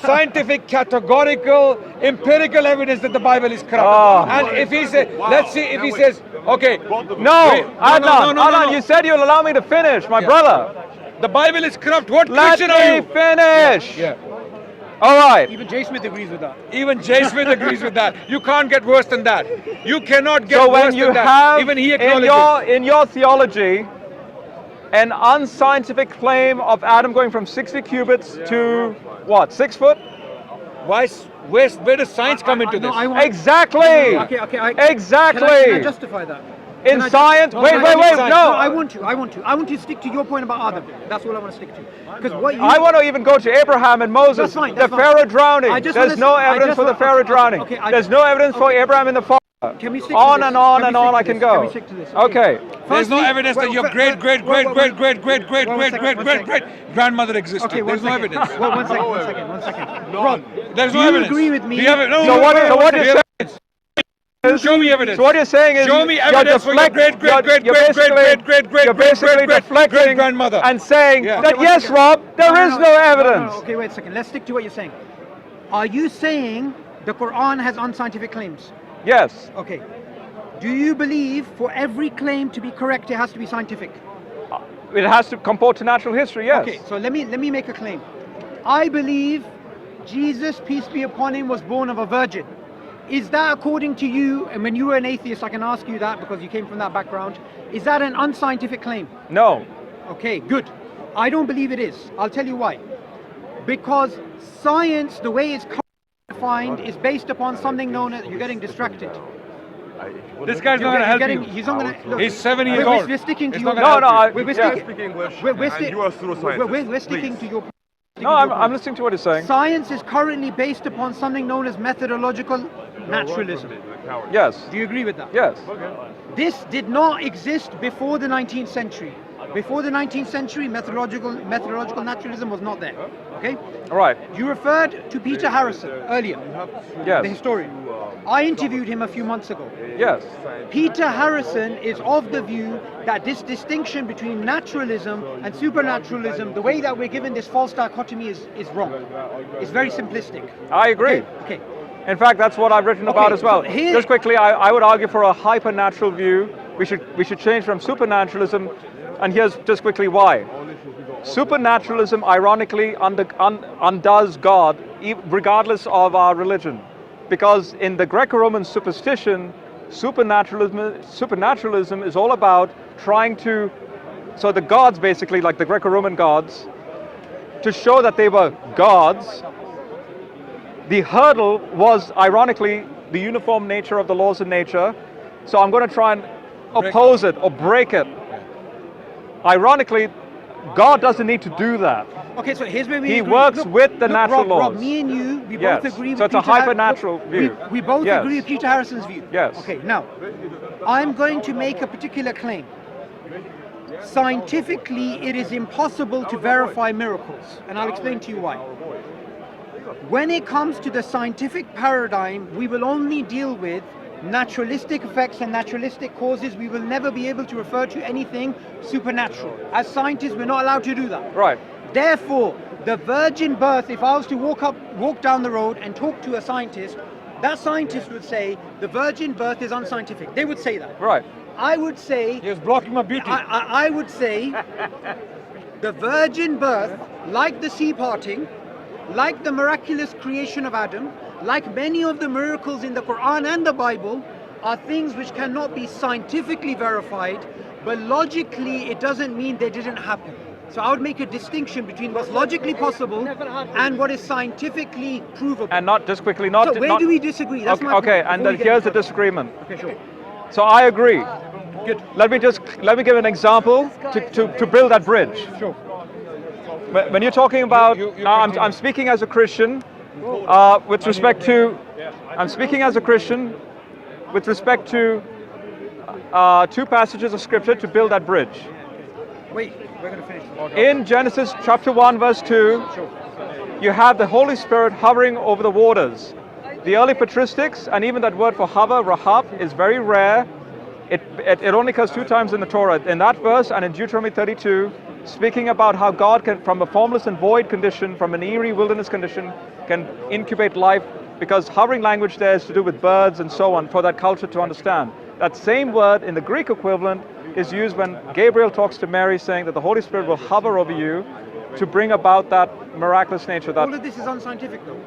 scientific, categorical, empirical evidence that the Bible is corrupt. Oh. And if he says, let's see if he says, okay, No, wait, Adnan, you said you'll allow me to finish, my brother. the Bible is corrupt. What Let Christian are me you? finish. Yeah. All right. Even J. Smith agrees with that. Even J. Smith agrees with that. You can't get worse than that. You cannot get So worse when you than that. have Even he acknowledges. in your theology an unscientific claim of Adam going from 60 cubits to what, 6 foot? Where does science come into this? Exactly. Okay. Exactly. Can I justify that? In science, wait, no, no. no, I want to stick to your point about Adam. That's what I want to stick to. Because what you I want to even go to Abraham and Moses, That's fine, the that's fine. Pharaoh drowning. I just There's wanna- no I evidence just for the want- Pharaoh okay, drowning. okay, There's no evidence for Abraham in the fire. Can we stick to On this? and on Can and we on stick I to can this? go. Can we stick to this? Okay. There's no evidence that your great grandmother existed. Okay, There's no evidence. One second. Rob, There's do no you evidence. agree with me? Do you have it? No, So what wait, you're do you have saying evidence? Show me evidence. So what you're saying is Show me you're evidence for your you're basically deflecting grandmother. and saying Yeah. that Okay, yes, one second. Rob, there is no evidence. Okay, wait a second. Let's stick to what you're saying. Are you saying the Quran has unscientific claims? Yes. Okay. Do you believe for every claim to be correct, it has to be scientific? It has to comport to natural history, yes. Okay, so let me make a claim. I believe Jesus, peace be upon him, was born of a virgin. Is that according to you, and when you were an atheist, I can ask you that because you came from that background, is that an unscientific claim? No. Okay, good. I don't believe it is. I'll tell you why. Because science, the way it's defined, is based upon something known as, you're getting distracted. This guy's not going to help you. He's not going to. He's 7 years old. We're sticking to It's your. not gonna help you. We're yeah. sticking. Speak English. We're and you are through science. We're sticking to your. No, I'm listening to what he's saying. Science is currently based upon something known as methodological naturalism. Yes. Do you agree with that? Yes. This did not exist before the 19th century. Before the 19th century, methodological naturalism was not there. Okay? All right. You referred to Peter Harrison earlier, Yes. the historian. I interviewed him a few months ago. Yes. Peter Harrison is of the view that this distinction between naturalism and supernaturalism, the way that we're given this false dichotomy is wrong. It's very simplistic. I agree. Okay. In fact, that's what I've written about as well. so here- Just quickly, I would argue for a hypernatural view. We should change from supernaturalism, and here's just quickly why. Supernaturalism, ironically, undoes God, regardless of our religion, because in the Greco-Roman superstition, supernaturalism is all about trying to, so the gods basically, like the Greco-Roman gods, to show that they were gods. The hurdle was, ironically, the uniform nature of the laws of nature. So I'm going to try and oppose it or break it. Ironically, God doesn't need to do that. Okay, so here's where we He agree. works Look, with the look, natural Rob, laws. Rob, me and you, we Yes. both agree with So it's a Peter hypernatural view. We both Yes. agree with Peter Harrison's view. Yes. Okay, now, I'm going to make a particular claim. Scientifically, it is impossible to verify miracles, and I'll explain to you why. When it comes to the scientific paradigm, we will only deal with naturalistic effects and naturalistic causes. We will never be able to refer to anything supernatural. As scientists, we're not allowed to do that. Right. Therefore, the virgin birth, if I was to walk down the road and talk to a scientist, that scientist would say the virgin birth is unscientific. They would say that. Right. I would say, He is blocking my beauty. I would say the virgin birth, like the sea parting, like the miraculous creation of Adam, like many of the miracles in the Quran and the Bible, are things which cannot be scientifically verified, but logically it doesn't mean they didn't happen. So I would make a distinction between what's logically possible and what is scientifically provable. And not just quickly, not. So where not, do we disagree? That's my okay, point, and before then we get here's the into it. disagreement. Okay, sure. So I agree. Good. Let me give an example to build that bridge. Sure. When you're talking about, You I'm speaking as a Christian with respect to, I'm speaking as a Christian with respect to two passages of scripture to build that bridge. Wait, we're going to finish. In Genesis chapter 1 verse 2, you have the Holy Spirit hovering over the waters. The early patristics, and even that word for hover, rahab, is very rare. It only occurs 2 times in the Torah. In that verse and in Deuteronomy 32, speaking about how God can, from a formless and void condition, from an eerie wilderness condition, can incubate life, because hovering language there is to do with birds and so on, for that culture to understand. That same word in the Greek equivalent is used when Gabriel talks to Mary, saying that the Holy Spirit will hover over you to bring about that miraculous nature. That All of this is unscientific though.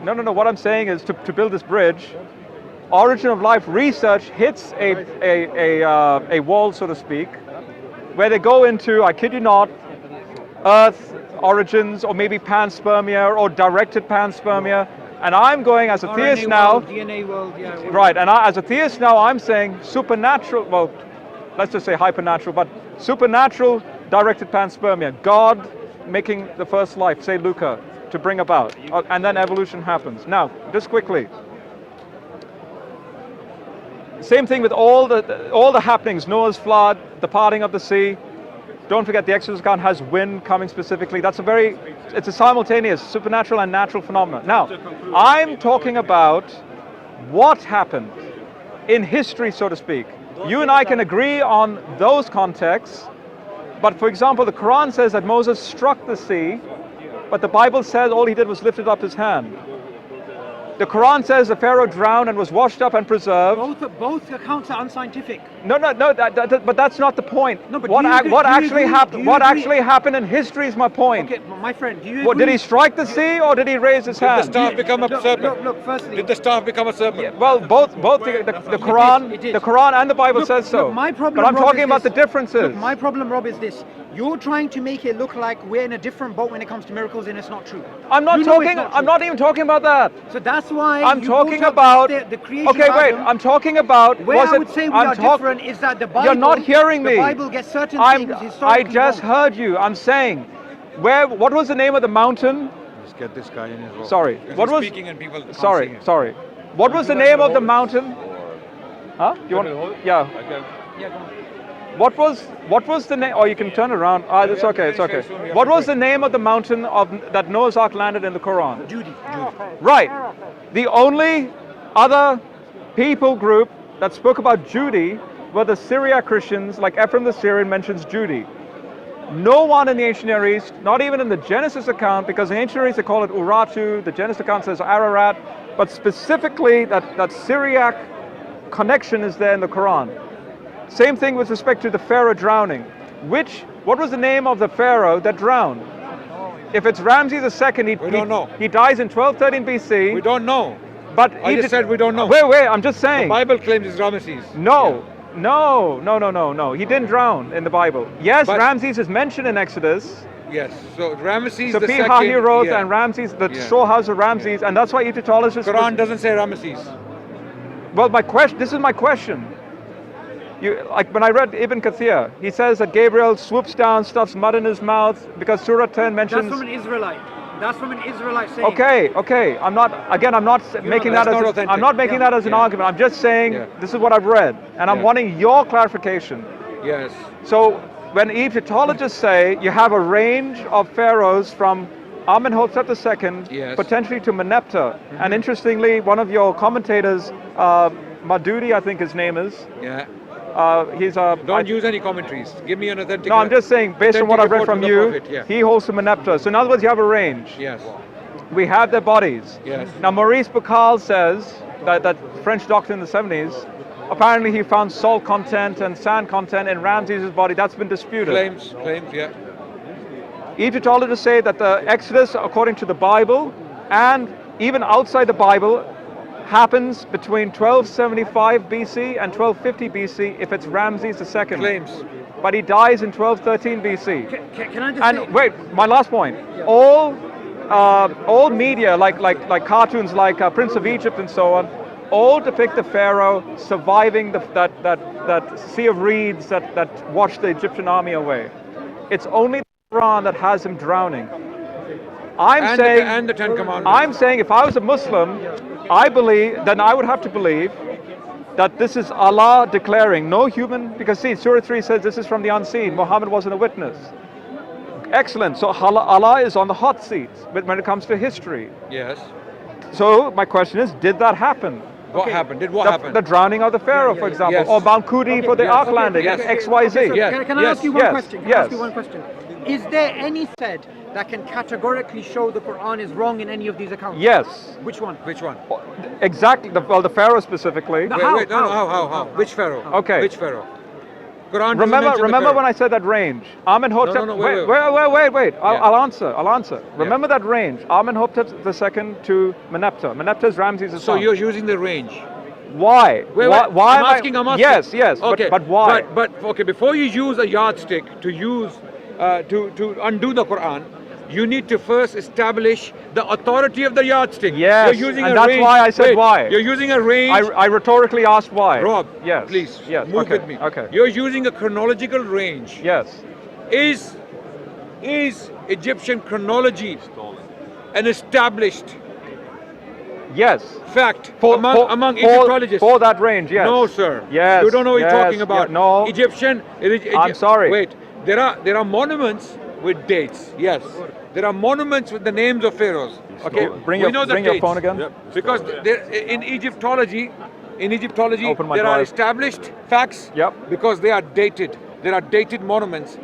No. What I'm saying is to build this bridge, origin of life research hits a wall, so to speak, where they go into, I kid you not, Earth origins, or maybe panspermia, or directed panspermia. And I'm going as a theist RNA now. world, DNA world, yeah. Right, and as a theist now, I'm saying supernatural, well, let's just say hypernatural, but supernatural directed panspermia. God making the first life, say Luca, to bring about. And then evolution happens. Now, just quickly. Same thing with all the happenings, Noah's flood, the parting of the sea. Don't forget the Exodus account has wind coming specifically. It's a simultaneous supernatural and natural phenomenon. Now, I'm talking about what happened in history, so to speak. You and I can agree on those contexts, but for example, the Quran says that Moses struck the sea, but the Bible says all he did was lifted up his hand. The Quran says the Pharaoh drowned and was washed up and preserved. Both accounts are unscientific. No, but that's not the point. No, but what do you actually agree? happened? Do you What agree? actually happened in history is my point. Okay, my friend, do you What, agree? did he strike the sea or did he raise his Did the hand? staff become a serpent? Look, firstly, Did the staff become a serpent? Well, both the Quran, it did. the Quran and the Bible Look, says so. look, my problem, but I'm Rob, talking is about this. the differences. Look, my problem, Rob, is this. You're trying to make it look like we're in a different boat when it comes to miracles, and it's not true. I'm not You know talking. it's not I'm true. not even talking about that. So that's why I'm you talking brought about. up the creation Okay, of wait. Adam. I'm talking about. Where I would say we are different is that the Bible. You're not hearing me. The Bible gets certain I things historically just wrong. heard you. I'm saying, what was the name of the mountain? Let's get this guy in his role. Sorry. What was? speaking and people can't see Sorry. him. Sorry. What was the name of the mountain? Huh? You want? Yeah. What was the name? Oh, you can turn around. Ah, it's okay. It's okay. What was the name of the mountain that Noah's Ark landed in the Quran? Judy. Right. The only other people group that spoke about Judy were the Syriac Christians, like Ephraim the Syrian mentions Judy. No one in the ancient Near East, not even in the Genesis account, because in ancient Near East they call it Urartu, the Genesis account says Ararat, but specifically that Syriac connection is there in the Quran. Same thing with respect to the Pharaoh drowning. What was the name of the Pharaoh that drowned? If it's Ramses II, We don't know. he dies in 1213 BC. We don't know. But I just said we don't know. Wait, I'm just saying. The Bible claims it's Ramesses. No. He didn't drown in the Bible. Yes, But- Ramses is mentioned in Exodus. Yes. So Ramesses So the second. Pihahi wrote yeah. and Ramses, the Yeah. storehouse of Ramses, and that's why Egyptologists. Quran doesn't say Ramesses. Well, this is my question. Like when I read Ibn Kathir, he says that Gabriel swoops down, stuffs mud in his mouth because Surah 10 mentions. That's from an Israelite. That's from an Israelite saying. Okay. I'm not making that as that as an argument. I'm just saying this is what I've read, and I'm wanting your clarification. Yes. So when Egyptologists say you have a range of pharaohs from Amenhotep II, potentially to Meneptah, and interestingly, one of your commentators, Madudi, I think his name is. Yeah. Don't use any commentaries. Give me an authentic. No, I'm just saying, based on what I've read from you, Prophet, he holds to Meneptah. So in other words, you have a range. Yes. We have their bodies. Yes. Now, Maurice Bucaille says that French doctor in the 70s, apparently he found salt content and sand content in Ramses' body. That's been disputed. Claims, yeah. Egyptologists say that the Exodus, according to the Bible, and even outside the Bible, happens between 1275 BC and 1250 BC if it's Ramses II. Claims. But he dies in 1213 BC. Can I just say? Wait, my last point. All media, like cartoons like Prince of Egypt and so on, all depict the pharaoh surviving that sea of reeds that washed the Egyptian army away. It's only the Quran that has him drowning. And the Ten Commandments. I'm saying if I was a Muslim, then I would have to believe that this is Allah declaring, no human, because see, Surah 3 says this is from the unseen. Muhammad wasn't a witness. Excellent. So Allah is on the hot seat when it comes to history. Yes. So my question is, did that happen? What happened? Did what happen? The drowning of the Pharaoh, for example, Yes. or Mount Kudi for the Ark landing, XYZ. Can I ask you one question? Yes. Ask you one question? Is there any thread that can categorically show the Quran is wrong in any of these accounts? Yes. Which one? Which one? Exactly. The Pharaoh specifically. How? Which Pharaoh? Okay. Which Pharaoh? Quran doesn't mention the Remember Pharaoh. when I said that range? Amenhotep. No, wait. I'll answer. Remember that range? Amenhotep II to Meneptah. Meneptah is Ramses' son. So you're using the range. Why? Why I'm asking. Yes. Okay. But why? But okay, before you use a yardstick to undo the Quran, you need to first establish the authority of the yardstick. Yes, you're using and a that's range. why I said why. You're using a range. I rhetorically asked why. Rob, yes, please, yes, move okay, with me. Okay. You're using a chronological range. Yes. Is Egyptian chronology an established fact among Egyptologists? For that range, yes. No, sir. Yes. You don't know what you're talking about. Yeah, no. Egyptian. I'm sorry. Wait. There are monuments with dates. Yes. There are monuments with the names of pharaohs. Okay. Bring your phone again. Yep. Because in Egyptology, there are established facts. Yep. Because they are dated. There are dated monuments,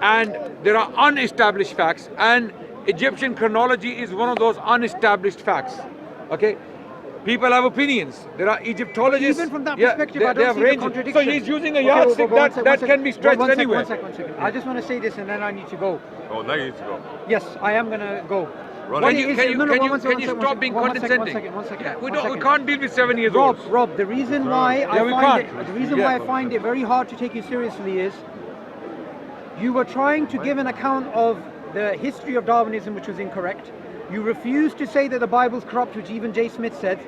and there are unestablished facts. And Egyptian chronology is one of those unestablished facts. Okay. People have opinions. There are Egyptologists. Even from that perspective, I don't see the contradiction. So he's using a yardstick that can be stretched anywhere. One second. I just want to say this, and then I need to go. Oh, now you need to go. Yes, I am going to go. Can you stop being condescending? One second. We can't deal with 7 years old. Rob, the reason why I find it very hard to take you seriously is you were trying to give an account of the history of Darwinism, which was incorrect. You refused to say that the Bible's corrupt, which even J. Smith said.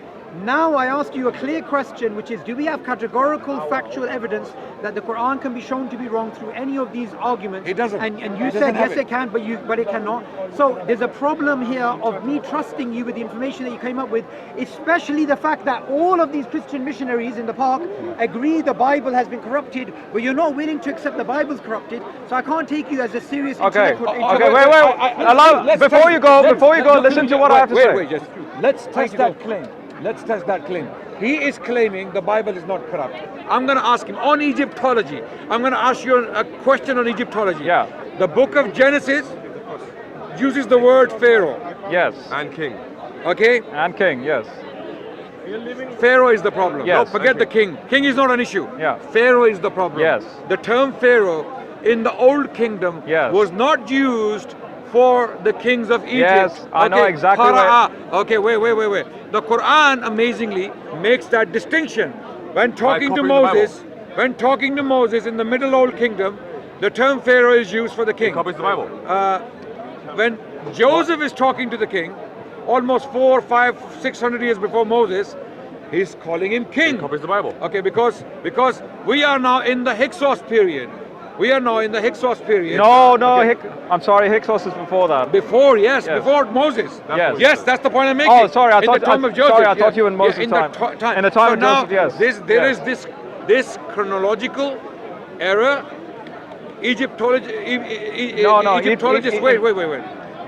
Now I ask you a clear question, which is, do we have categorical factual evidence that the Quran can be shown to be wrong through any of these arguments? It doesn't. And you said yes it can, but it cannot. So there's a problem here of me trusting you with the information that you came up with, especially the fact that all of these Christian missionaries in the park agree the Bible has been corrupted, but you're not willing to accept the Bible's corrupted. So I can't take you as a serious intellectual. Wait. Before you go, listen to what I have to say. Let's test that claim. He is claiming the Bible is not corrupt. I'm going to ask him on Egyptology. I'm going to ask you a question on Egyptology. Yeah. The book of Genesis uses the word Pharaoh. Yes. And king. Okay? And king, yes. Pharaoh is the problem. Yes. No, forget the king. King is not an issue. Yeah. Pharaoh is the problem. Yes. The term Pharaoh in the Old Kingdom was not used for the kings of Egypt. Yes, I know exactly Okay, wait. The Quran amazingly makes that distinction. When talking to Moses, in the Middle Old Kingdom, the term Pharaoh is used for the king. He copies the Bible. When Joseph is talking to the king, almost 400, 500, 600 years before Moses, He's calling him king. Copies the Bible. Okay, because we are now in the Hyksos period. We are now in the Hyksos period. No, no, Okay. I'm sorry, Hyksos is before that. Before, yes, Yes. before Moses. Yes. Yes, that's the point I'm making. Oh, sorry, I in thought- the time I- of Joseph. sorry, I yeah. thought you in Moses' in time. The time. In the time so of now, Joseph, yes. There Yes. is this chronological error. Egyptology. No, Egyptologists. Wait.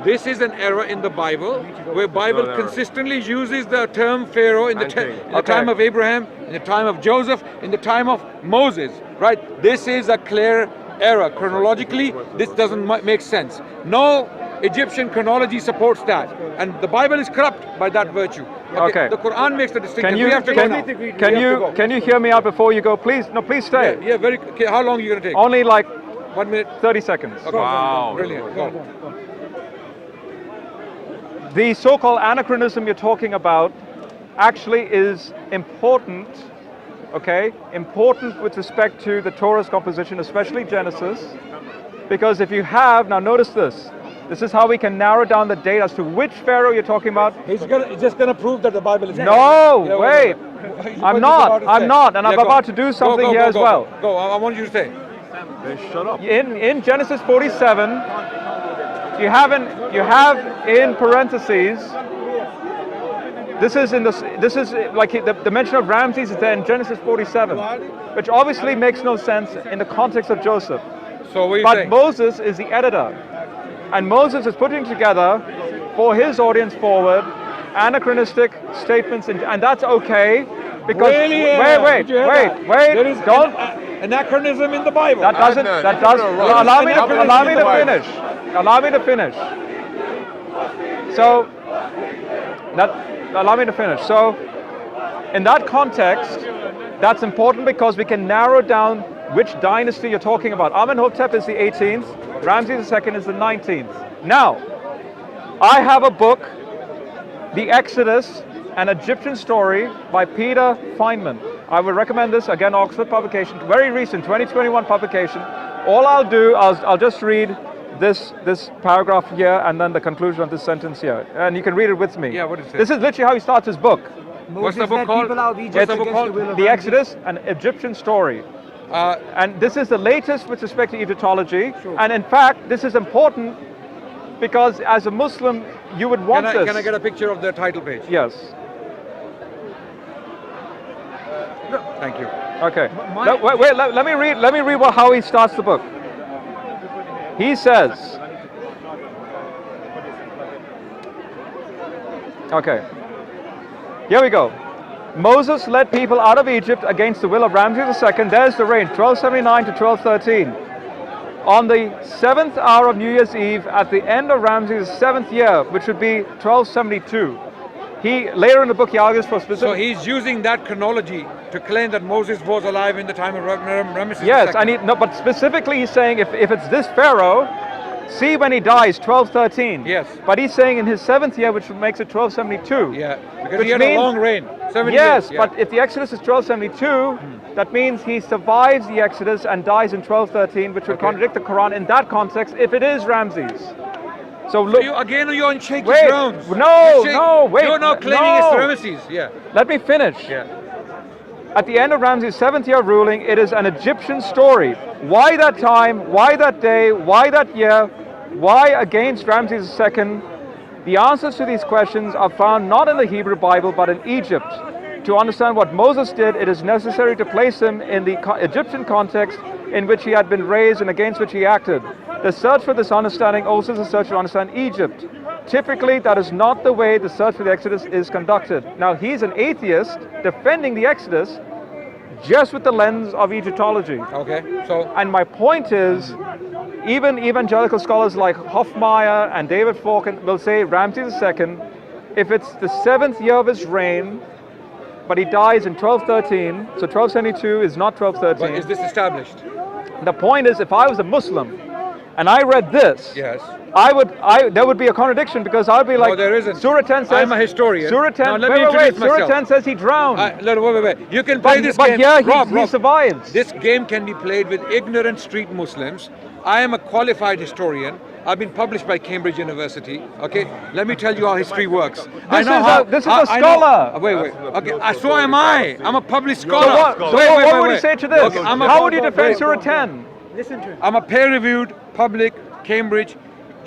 This is an error in the Bible, where Bible consistently uses the term Pharaoh in the time of Abraham, in the time of Joseph, in the time of Moses. Right? This is a clear error. Chronologically, this doesn't make sense. No Egyptian chronology supports that, and the Bible is corrupt by that virtue. Okay. The Quran makes the distinction. Can you, we have to go now. can you hear me out before you go? Please, no, please stay. Yeah, very. Okay, how long are you going to take? Only like 1 minute. 30 seconds. Okay. Wow. Brilliant. Go. The so-called anachronism you're talking about actually is important, okay? Important with respect to the Torah's composition, especially Genesis, because if you have, now notice this is how we can narrow down the date as to which Pharaoh you're talking about. He's just going to prove that the Bible is No, Yeah, wait. I'm not, and I'm go. about to do something Go, here as well. Go. I want you to say. Shut up. In Genesis 47, you have in parentheses. This is like the mention of Ramses is there in Genesis 47, which obviously makes no sense in the context of Joseph. So what are you But saying? Moses is the editor, and Moses is putting together for his audience forward anachronistic statements, and that's okay because Really? wait, There is don't. anachronism in the Bible. That doesn't. Adnan, That you're does. gonna run. Allow me Anachronism in to the Bible. finish. Allow me to finish. So allow me to finish. So, in that context, that's important because we can narrow down which dynasty you're talking about. Amenhotep is the 18th. Ramses II is the 19th. Now, I have a book, The Exodus, an Egyptian Story by Peter Feynman. I would recommend this, again, Oxford publication, very recent, 2021 publication. All I'll do, I'll just read this paragraph here and then the conclusion of this sentence here. And you can read it with me. Yeah, what is it? This is literally how he starts his book. What's the book called? It's The Exodus, an Egyptian Story. And this is the latest with respect to Egyptology. And in fact, this is important because as a Muslim, you would want this. Can I get a picture of the title page? Yes. Thank you. Okay. Wait, let me read how he starts the book. He says, okay, here we go. Moses led people out of Egypt against the will of Ramses II. There's the range, 1279 to 1213. On the 7th hour of New Year's Eve, at the end of Ramses' 7th year, which would be 1272, he later in the book he argues for specific. So he's using that chronology to claim that Moses was alive in the time of Ramses Yes, II. but specifically he's saying if it's this Pharaoh, see when he dies, 1213. Yes. But he's saying in his 7th year, which makes it 1272. Yeah, because Which he had means- a long reign. 70 Yes, years. Yeah. but if the Exodus is 1272, that means he survives the Exodus and dies in 1213, which would Okay. contradict the Quran in that context if it is Ramses. So look, you're on shaky Wait, grounds. no, wait, You're now claiming no. it's Ramses. Yeah. let me finish. Yeah. At the end of Ramses' 7th year of ruling, it is an Egyptian story. Why that time? Why that day? Why that year? Why against Ramses II? The answers to these questions are found not in the Hebrew Bible, but in Egypt. To understand what Moses did, it is necessary to place him in the Egyptian context in which he had been raised and against which he acted. The search for this understanding also is a search to understand Egypt. Typically, that is not the way the search for the Exodus is conducted. Now, he's an atheist defending the Exodus just with the lens of Egyptology. Okay. So And my point is, even evangelical scholars like Hofmeyr and David Falk will say Ramses II, if it's the 7th year of his reign, but he dies in 1213, so 1272 is not but 1213. is this established? The point is, if I was a Muslim and I read this, Yes. there would be a contradiction because I'd be like, No, there isn't. Surah 10 says, I'm a historian. Surah 10, Now, let me wait, introduce Surah myself. 10 says he drowned. Wait. You can play this but game. yeah, Rob, he survives. This game can be played with ignorant street Muslims. I am a qualified historian. I've been published by Cambridge University. Okay, let me tell you how history works. This is a scholar. Wait. Okay, so am I. I'm a published scholar. What would you say to this? Okay, how would you defend Surah 10? Listen to him. I'm a peer-reviewed, public, Cambridge,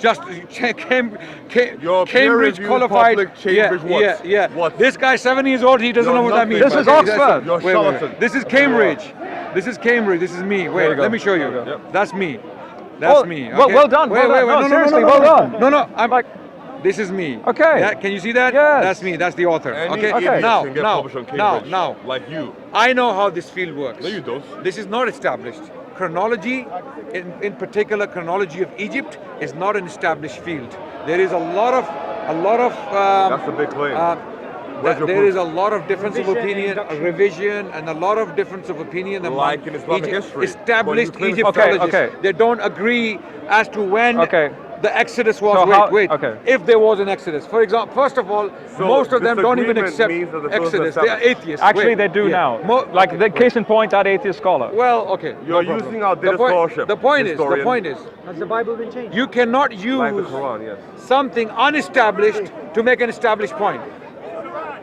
Cambridge peer-reviewed, qualified. public, Cambridge what? Yeah. What? This guy's 7 years old. He doesn't know what that means. This is Oxford. You're charlatan. This is Cambridge. This is Cambridge. This is me. Wait, let me show you. Yep. That's me. That's me. Okay? Well done. Wait. No, seriously, well done. No. I'm like. This is me. Okay. Yeah, can you see that? Yes. That's me. That's the author. Any Okay. idiot Now, can get published on Cambridge, now. like you. I know how this field works. No, you don't. This is not established. Chronology, in particular, chronology of Egypt, is not an established field. There is a lot of. That's a big claim. Where's your There proof? is a lot of difference of opinion, a revision, and a lot of difference of opinion among Like in Islamic history. established When you claim- Egyptologists. Okay. They don't agree as to when the Exodus was. So If there was an Exodus, for example, first of all, So most of them don't even disagreement accept means that the first Exodus. They are established. atheists. Actually, Wait, they do yeah. now. Like the case in point, that atheist scholar. Well, okay. You're no problem. using outdated scholarship. The point historian. is, Has the Bible been changed? you cannot use Like the Quran, yes. something unestablished to make an established point.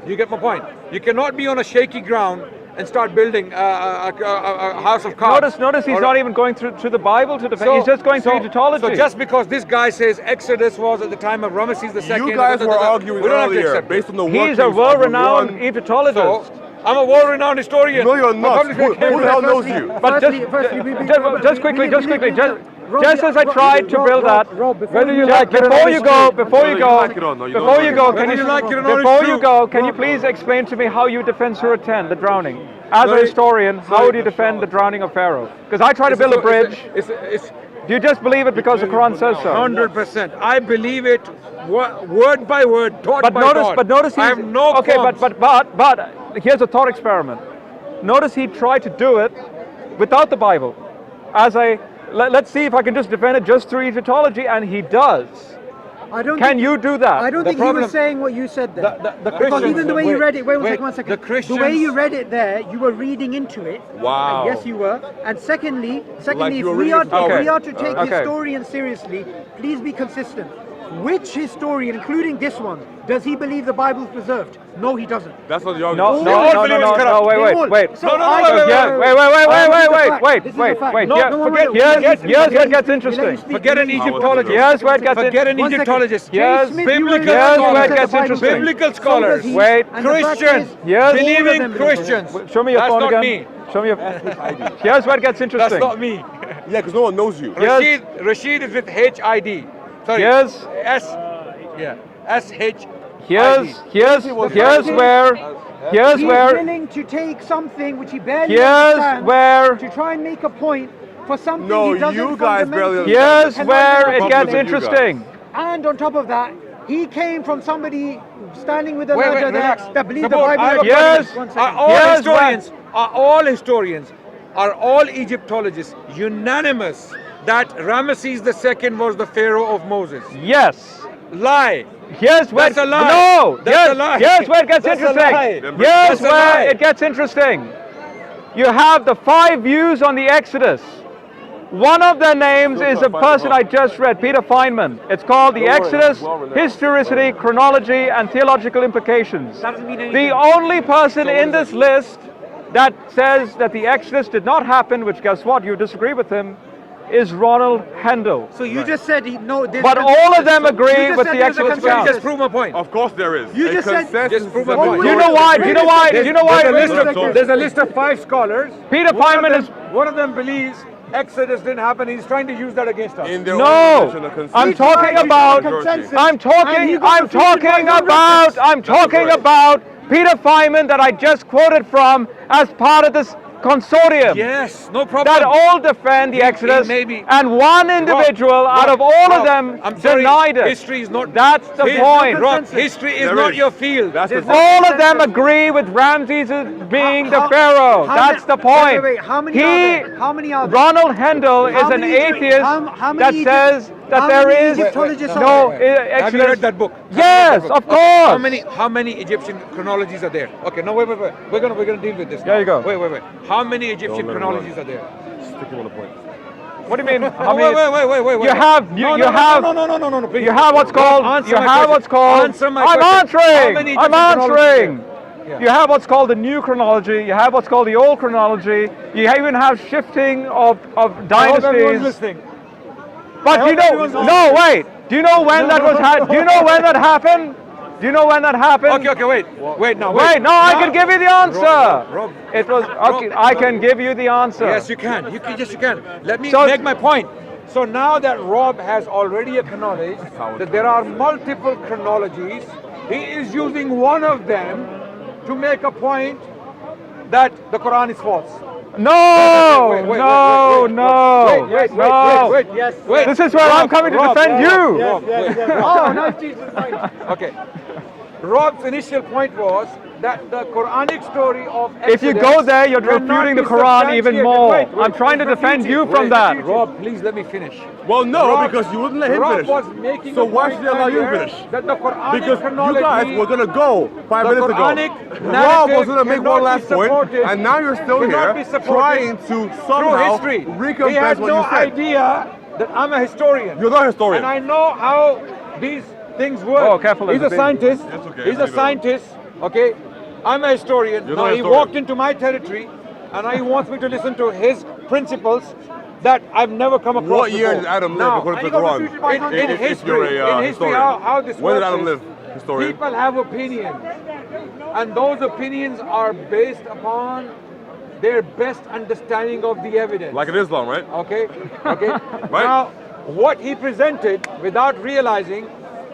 You get my point? You cannot be on a shaky ground and start building a house of cards. Notice he's not even going through the Bible to defend. He's just going through Egyptology. So just because this guy says Exodus was at the time of Ramesses II, You guys were arguing we don't have to earlier accept it. based on the He's workings a of world-renowned one- Egyptologist. So, I'm a world-renowned historian. No, you're not. Published by Who the Cambridge. hell knows you? But just quickly, just as I tried to build that, Whether you like it or before not, you it's go, true. before you Whether you go, like it or not, you before don't you like go, it. can Whether you like it or not, it's before you true. go, can you please explain to me how you defend Surah 10, the drowning? As a Sorry? historian, how would you defend the drowning of Pharaoh? Because I try to build a bridge. Do you just believe it because the Quran says so? 100%. I believe it word by word, taught But by notice, God. but notice, I have no okay. qualms. But here's a thought experiment. Notice he tried to do it without the Bible. As a let's see if I can just defend it just through Egyptology, and he does. Can you do that? I don't The think he problem- was saying what you said there. The Because Christians- even the way you read it, wait one second. The Christians, way you read it there, you were reading into it. Wow. Yes, you were. And secondly, Like if you were we reading are, into it. we are to take Okay. historians seriously, please be consistent. Which historian, including this one, does he believe the Bible is preserved? No, he doesn't. That's what the No, argument no, is. no, no, no, no, wait. So No, no, I- wait, wait, Yeah, wait, wait. This is a fact. Wait. No, Yeah, no, forget. wait, Here's where it gets interesting. Forget an Egyptologist. Here's where it gets Forget an One second. Egyptologist. Yes, Smith, biblical you were scholars. Yes, where it the gets Bible interesting. says. Biblical So scholars. does he. Wait. And the fact Christians. is, Yes. all of Believing them- Christians. Show me your That's phone not again. me. Show me your. Here's where it gets That's interesting. not me. Yeah, because no one knows you. Yes. Rashid is with HID. Sorry. Yes. SH. Here's He's where willing to take something which he barely Here's understands where- to try and make a point for something No, he doesn't you guys barely fundamentally- here's understand. where it Problem gets with you guys. interesting. And on top of that, he came from somebody standing with a Wait, ledger relax. that believed the Suppose Bible. I have a Yes. question. One Are second. all Yes, historians, are all Egyptologists unanimous that Ramesses II was the pharaoh of Moses? Yes. Lie. Here's where That's a lie. No. That's a lie. Here's where it gets That's a interesting. lie. Here's That's a where lie. it gets interesting. You have the 5 views on the Exodus. One of their names is a person I just read, Peter Feynman. It's called The Exodus, Historicity, Chronology, and Theological Implications. The only person in this list that says that the Exodus did not happen, which guess what, you disagree with him, is Ronald Hendel. So you just said But all of them agree with the Exodus account. Just prove my point. Of course there is. You just said- consensus Just prove is my that point. we You know know why? it. Do you know why? Do you know why? There's a list of 5 scholars. Peter Feynman is. One of them believes Exodus didn't happen. He's trying to use that against us. In their own No, version of consensus. I'm talking about. consensus. I'm talking about Peter Feynman that I just quoted from as part of this consortium. Yes, no problem. That all defend the Exodus, maybe- and one individual out of all of them I'm sorry, denied it. History is not. That's the point. Rob, history is There not is. your field. That's the All of them agree with Ramses being the pharaoh. That's the point. Wait, how many are there? How many are there? Ronald Hendel is How an many- atheist how many that Egypt- says that how there many is Egyptologists no are there? Have you Exodus. read that book? Yes, of course. How many Egyptian chronologies are there? Okay, no, wait. We're gonna deal with this. There you go. Wait. How many Egyptian Don't let him chronologies are there? Sticking on the point. What do you mean? How Oh, many? wait. You have No, please. you have what's called Answer my question. Answer my I'm question. How answering. many I'm different answering. chronologies? Yeah. You have what's called the new chronology. You have what's called the old chronology. You even have shifting of I hope everyone's dynasties. listening. But I you hope know, everyone's no, wait. Do you know when that was? Do you know when that happened? Do you know when that happened? Okay, wait. Wait, now. Wait, no, I can give you the answer. Rob. It was okay. I can give you the answer. Yes, you can. You can. Let me So- make my point. So now that Rob has already acknowledged that there are multiple chronologies, he is using one of them to make a point that the Quran is false. No, Wait, no, no, no. Wait. This is where I'm coming to defend you. Rob, wait. Oh, no, Jesus. Fine. Okay. Rob's initial point was that the Quranic story of Exodus If you go there, you're cannot refuting the be Quran even substantiated. more. Wait, I'm trying to defend you from that. Rob, please let me finish. Well, no, Rob- because you wouldn't let him Rob finish. was making So a why point should I allow you to earlier finish? that the Quranic Because you chronology, guys were gonna go 5 the minutes ago. Quranic Rob was gonna narrative make cannot one be last point, supported- and now you're still cannot here be supported trying to through somehow history. He recompense had what no you said. idea that I'm a historian. You're not a historian. And I know how these things work. Oh, careful, He's a there's a baby. scientist. That's okay, He's a leave it alone. scientist. Okay. I'm a historian. You're Now not a he historian. walked into my territory, and now he wants me to listen to his principles that I've never come across What year before. did Adam live Now, according to the Quran? in If history, you're a in history, historian. how this When did works Adam is live, historian? people have opinions, and those opinions are based upon their best understanding of the evidence. Like in Islam, right? Okay. Right. Now, what he presented, without realizing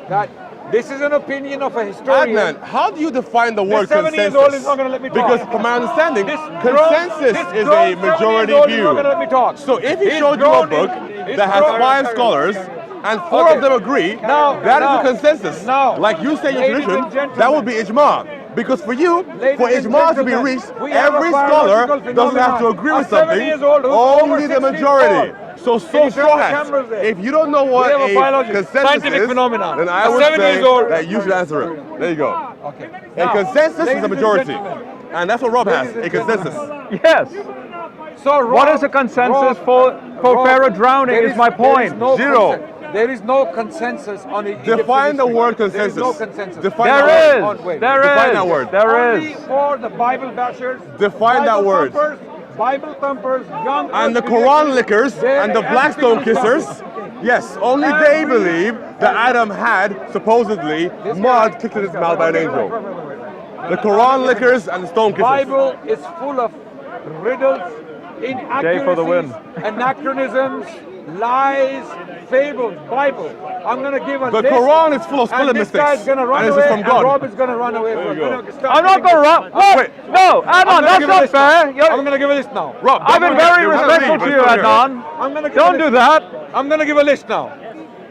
that this is an opinion of a historian. Adnan, how do you define the word 7 years consensus? old is not gonna let me talk. Because from my understanding, This consensus grown- is this a grown majority 7 years old is view. not gonna let me talk. So if he He's showed you a grown book in- that has grown- 5 scholars and 4 Okay. of them agree, Now- that is now- a consensus. now, Like you say in your ladies tradition, and gentlemen, that would be ijma. Because for you, Ladies for and ijma to be gentlemen, reached, we have a every scholar biological doesn't have to phenomenon. agree A with 7 something, years old who's only over the 6 feet majority. tall. So Can you turn the Sohat, cameras there? if you don't know what We have a a biological, consensus scientific is, phenomenon. then I A would 7 say years old. that you should answer it. There you go. Okay. A Now, consensus is ladies a and majority. gentlemen, And that's what Rob has, Ladies and a consensus. Yes. So Rob, What is a consensus for Rob, Pharaoh drowning there is my point. Zero. There is no consensus on it. Define the word consensus. There is no consensus. Define There that is. word. Wait. There Define is. that word. There Only is. for the Bible bashers. Define that Bible word. thumpers, Bible thumpers, young And the Earth Quran creators, lickers they and the Blackstone kissers, yes, only they believe that Adam had, supposedly, mud kicked in his mouth by an angel. The Quran lickers and the stone kissers. Bible is full of riddles, Jay for the win. inaccuracies, anachronisms, lies, fables. Bible. I'm gonna give a The list, Quran is full of spelling and this mistakes, guy's gonna run and this away, is from God. and Rob is gonna run away. There you go. I'm not going to run. What? Wait. No, Adnan, that's not fair. I'm gonna give a list now. Rob, I've been very respectful to you, Adnan. I'm gonna give Don't a do list. that. I'm gonna give a list now.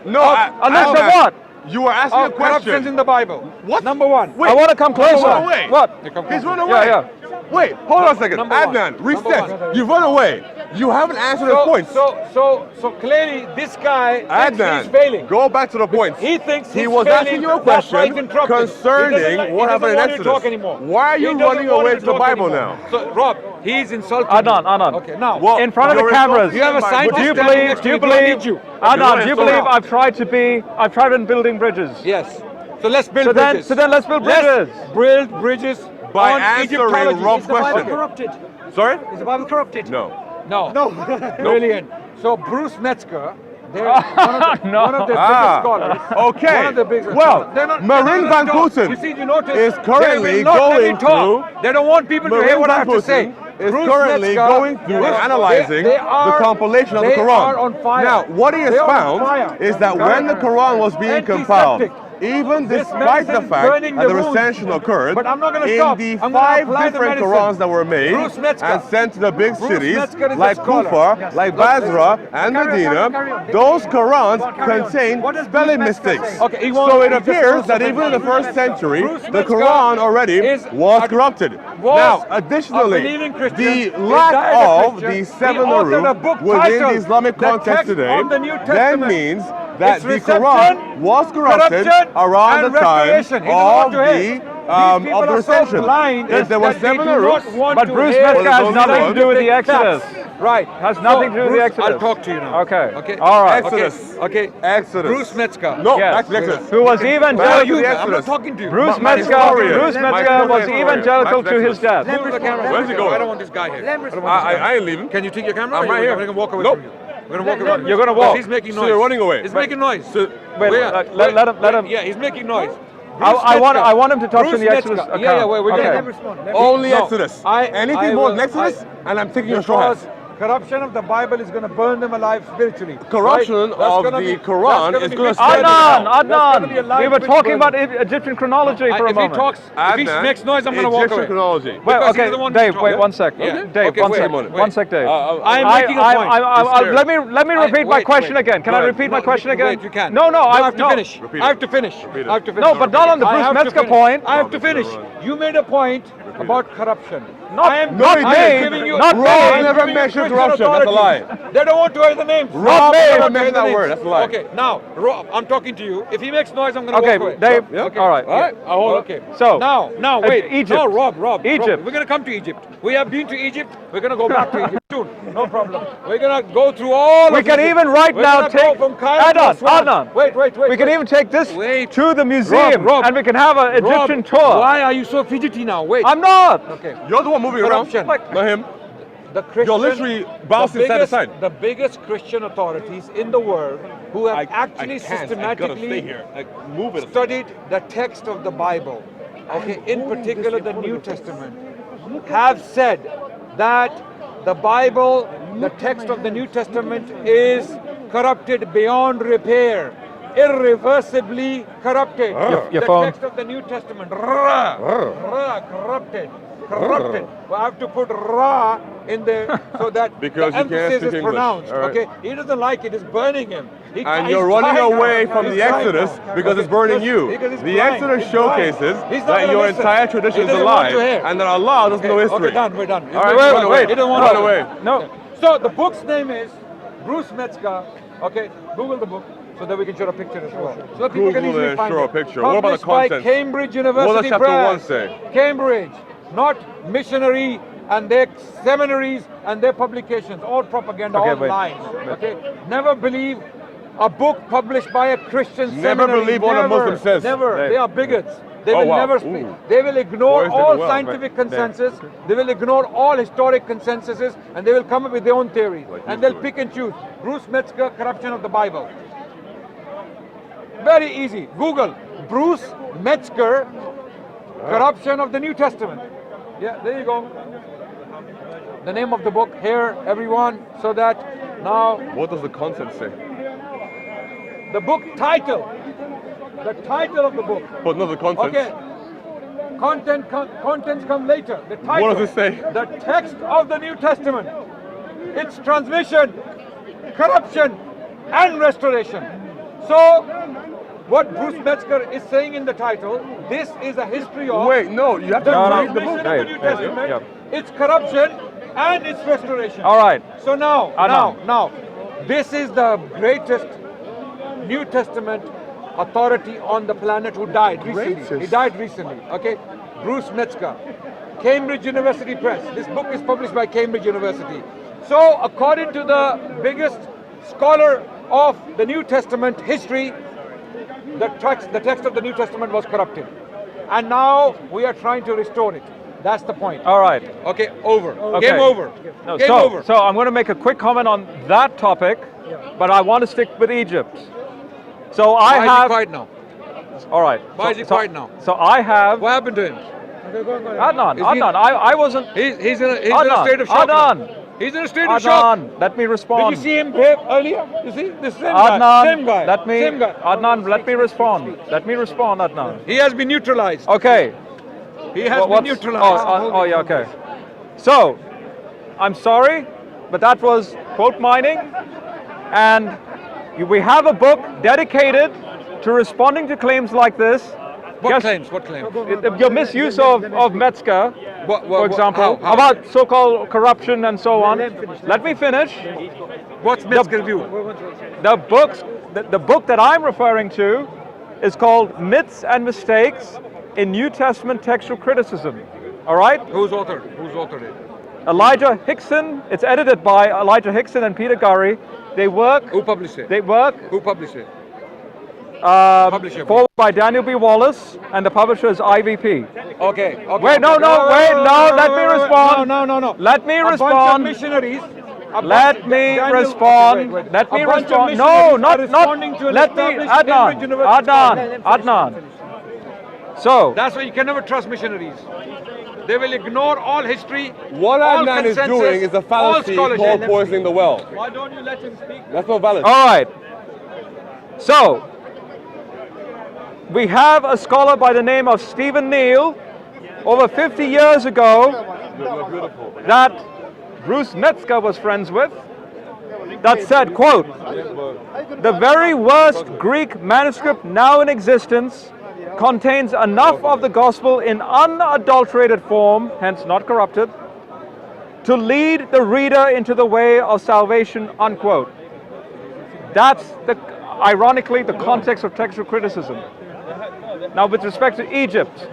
No, A list of Adnan, what? You were asking a Of corruptions question. in the Bible. What? Number one. Wait, I want to come He's closer. run away. What? He's run away. Yeah. Wait, hold on a second. Number one. Adnan, Number reset. one. You've run away. You haven't answered the points. So clearly this guy thinks Adnan, he's failing. go back to the points. He thinks He he's was failing, asking you a that's why he's question interrupting. He concerning doesn't what happened in want you to Exodus. talk anymore. Why are He you doesn't running want away you to the talk Bible anymore. now? So Rob, he's insulting Adnan, me. Adnan. Okay, now. Well, In front of the you're cameras. You have a scientist Do you standing believe? next to Do you you. Do I believe? need you? Adnan, do you You're believe right. I've tried in building bridges? Yes. So let's build So then, bridges. so then let's build bridges. Let's build bridges By on answering Egyptology. Rob's Is the Bible question. corrupted? Sorry? Is the Bible corrupted? No. No. Brilliant. So Bruce Metzger, they're one of the, No. one of the biggest scholars. Okay. One of the biggest Well, scholars. They're not- Marin they're not Van gonna talk. Putten You see, you notice is currently they will not let me going talk. through- They don't want people to hear Marin what I Van have to say. Putten is Bruce currently Metzger, going through and they- analyzing they the are- compilation of the they Quran. are on fire. Now, what he has They are on found fire. is that when the Quran was being compiled, Antiseptic. even This despite the medicine fact burning that the the wounds. recension occurred, But I'm not gonna in stop. the I'm gonna 5 apply the different medicine. Qurans that were made Bruce Metzger. and sent to the big Bruce cities Metzger is a like scholar. Kufa, Yes. like Basra and Carry on, Medina, carry on. those Qurans Carry on. contain What does spelling Bruce Metzger mistakes. say? Okay, he So won't- it he just appears wants that to even in the Bruce first century, Bruce the Metzger Quran already is was a- corrupted. was Now, a additionally, believing Christian. the He lack died a of Christian. the He seven authored a Uruf book within titled the Islamic The context Text today of the New then Testament. means that It's the reception, Quran was corrupted corruption, around and the time restoration. He doesn't of want to the hear. These people are so recension. blind If there were that they seven do not Urufs, want But to Bruce hear Metzger has only nothing one. to do with the scientific Exodus. facts. Right. Has nothing to do with the Bruce, Exodus. I'll talk to you now. Okay. Okay. All right. Exodus. Okay. Exodus. Bruce Metzger. No, Yes. back to the Exodus. Who was Back evangelical? to the I'm Exodus. not talking to you. Bruce My Metzger historian. was My historian. evangelical Back to his death. Move the camera. Where's he going? I don't want this guy here. I ain't leaving. Can you take your camera? I'm Or right you're here. gonna walk away Nope. from you. We're gonna walk away from you. You're gonna walk. He's making So noise. you're running away. He's making noise. So, Wait, let him. Yeah, he's making noise. I want him to touch on Bruce the Exodus Metzger. account. Yeah, we're okay. gonna only No, Exodus. I Anything more will- than Exodus, and I'm taking your straw Because hat. corruption of the Bible is going to burn them alive spiritually. Corruption Right? That's of gonna the be- Quran that's is be gonna mixed spread with- Adnan, that's gonna be a Adnan. live We were which talking burns. about Egyptian chronology for a If he moment. talks, if he Adnan, makes noise, I'm going to walk Egyptian away. chronology. Wait, because okay, he's the one Dave, who's wait talking. one sec. Yeah. Dave, Okay, one wait, sec. wait. One sec, Dave. I'm making a point. Let me repeat my Wait, question wait. again. Can Go I ahead. repeat my No, question again? Wait, you can't. No, I have to finish. Repeat I have it. to finish. Repeat it. I have to finish. No, but not on the I Bruce have to Metzger finish. point. I have to finish. You made a point about corruption. Not he me. didn't. Not Rob me. never mentioned corruption. That's a lie. They don't want to hear the names. Rob They never don't mentioned hear the that word. names. That's a lie. Okay, now, Rob, I'm talking to you. If he makes noise, I'm going to Okay, walk away. Dave. Yeah. Okay. All right. All right. I'll hold it. Okay. So, Now, wait. Egypt. No, Rob. Egypt. We're going to come to Egypt. We have been to Egypt. We're going to go back to Egypt soon. No problem. We're going to go through all We of can Egypt. even right We're now gonna go take from Cairo to Aswan. Adnan. Wait. We can even take this Wait. to the museum, Rob. and we can have an Egyptian Rob, tour. Why are you so fidgety now? Wait. I'm not. Okay. You're the one moving Corruption. around. Not him. The Christian, You're literally bouncing side to side. The biggest Christian authorities in the world who have actually systematically move it. studied the text of the Bible, okay, in particular the New Testament, have said that the Bible, the text of the New Testament is corrupted beyond repair, irreversibly corrupted. Your the phone. text of the New Testament, corrupted. Well, I have to put ra in there so that Because the you can't emphasis speak is English. pronounced. All right. Okay, he doesn't like it. It's burning him. And you're running away from the Exodus because it's burning you. The Exodus showcases that your entire tradition is a lie and that Allah doesn't know history. Okay, done. We're done. All right, wait. He doesn't want Run to away. No. So the book's name is Bruce Metzger. Okay, Google the book so that we can show a picture as well. So that people can Google easily and find show a it. picture. What about the Published content? by Cambridge University What does chapter Press. 1 say? Cambridge, not missionary and their seminaries and their publications, all propaganda, Okay, all wait. lies. Okay, never believe a book published by a Christian Never seminary. believe what a Muslim says. Never. Dave. They are bigots. They Oh, will wow. never speak. Ooh. They will ignore Boys did all well. scientific Dave. consensus. They will ignore all historic consensuses, and they will come up with their own theories. And they'll pick and choose. Bruce Metzger, Corruption of the Bible. Very easy. Google Bruce Metzger, Corruption of the New Testament. Yeah, there you go. The name of the book here, everyone, so that now What does the content say? the book title, the title of the book. But not the content. Okay. Contents come later. The title. What does it say? The text of the New Testament. Its transmission, corruption, and restoration. So, what Bruce Metzger is saying in the title, this is a history of Wait, no, you have to the read the transmission book. of the New Testament, its corruption, and its restoration. All right. So now, Adnan. now, this is the greatest New Testament authority on the planet who died recently. Greatest. He died recently, okay? Bruce Metzger, Cambridge University Press. This book is published by Cambridge University. So, according to the biggest scholar of the New Testament history, the text of the New Testament was corrupted. And now we are trying to restore it. That's the point. All right. Okay, over. Okay. Game over. No, Game so, over. So I'm going to make a quick comment on that topic, but I want to stick with Egypt. So Why I is he have. quiet now? All right. Why is he quiet now? So I have. What happened to him? Adnan, Is he- Adnan, I wasn't. He's in a Adnan, state of shock. now. Adnan, He's in a state of shock. Adnan, let me Did respond. you see him babe earlier? You see? The same guy. Adnan, Same guy. let me. Same guy. Adnan, let me respond. Let me respond, Adnan. He has been neutralized. Okay. He has been What's- neutralized. Oh, yeah, okay. So, I'm sorry, but that was quote mining, and we have a book dedicated to responding to claims like this. What Yes. claims? What claims? Your misuse of Metzger, for example, how? about so-called corruption and so on. Let me finish. What's Metzger's view? The book that I'm referring to is called Myths and Mistakes in New Testament Textual Criticism. All right? Who's authored? Who's authored it? Elijah Hickson, it's edited by Elijah Hickson and Peter Gurry. They work. Who published it? They work. Who published it? Publisher. Forward by Daniel B. Wallace, and the publisher is IVP. Okay. Wait, no, let me respond. No. Let me A bunch of respond. missionaries. Let me respond. Let me respond. No, not. Let me, Adnan. So. That's why you can never trust missionaries. They will ignore all history. What all Adnan is doing is a fallacy called poisoning the well. Why don't you let him speak? That's not valid. All right. So, we have a scholar by the name of Stephen Neal, over 50 years ago, that Bruce Metzger was friends with, that said, quote, "The very worst Greek manuscript now in existence contains enough of the gospel in unadulterated form, hence not corrupted, to lead the reader into the way of salvation," unquote. That's ironically the context of textual criticism. Now, with respect to Egypt,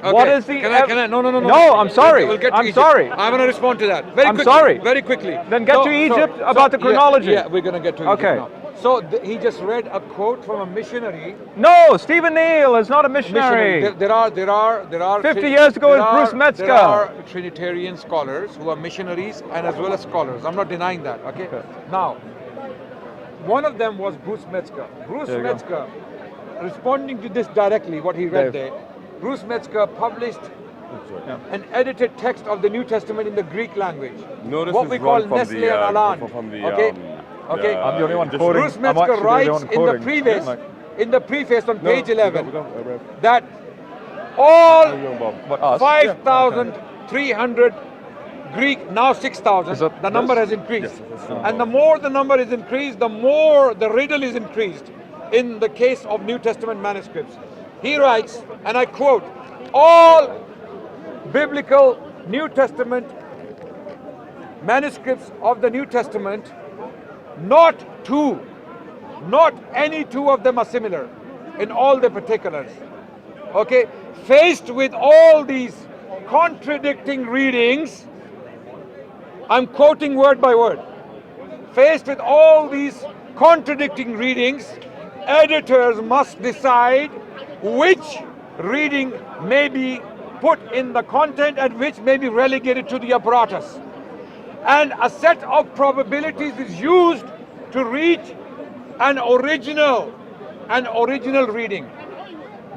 what is the... Can I? No. No, I'm sorry. We'll get to I'm Egypt. sorry. I want to respond to that. Very quickly. Sorry. Very quickly. Then get to Egypt about the chronology. Yeah, we're going to get to Okay. Egypt now. So he just read a quote from a missionary. No, Stephen Neal is not a missionary. There are 50 years ago is Bruce Metzger. There are Trinitarian scholars who are missionaries and as well as scholars. I'm not denying that. Okay. Now, one of them was Bruce Metzger. Bruce Metzger, responding to this directly, what he read there, Bruce Metzger published an edited text of the New Testament in the Greek language. No, this what is we call run from Nestle the, and Aland. okay. Okay. I'm the only one quoting. Bruce Metzger writes in the preface on page 11 that all 5,300 Greek, now 6,000, the number has increased. And the more the number is increased, the more the riddle is increased in the case of New Testament manuscripts. He writes, and I quote, "All biblical New Testament manuscripts of the New Testament, not any two of them are similar in all their particulars." Okay, faced with all these contradicting readings, I'm quoting word by word. Faced with all these contradicting readings, editors must decide which reading may be put in the content and which may be relegated to the apparatus. And a set of probabilities is used to reach an original reading.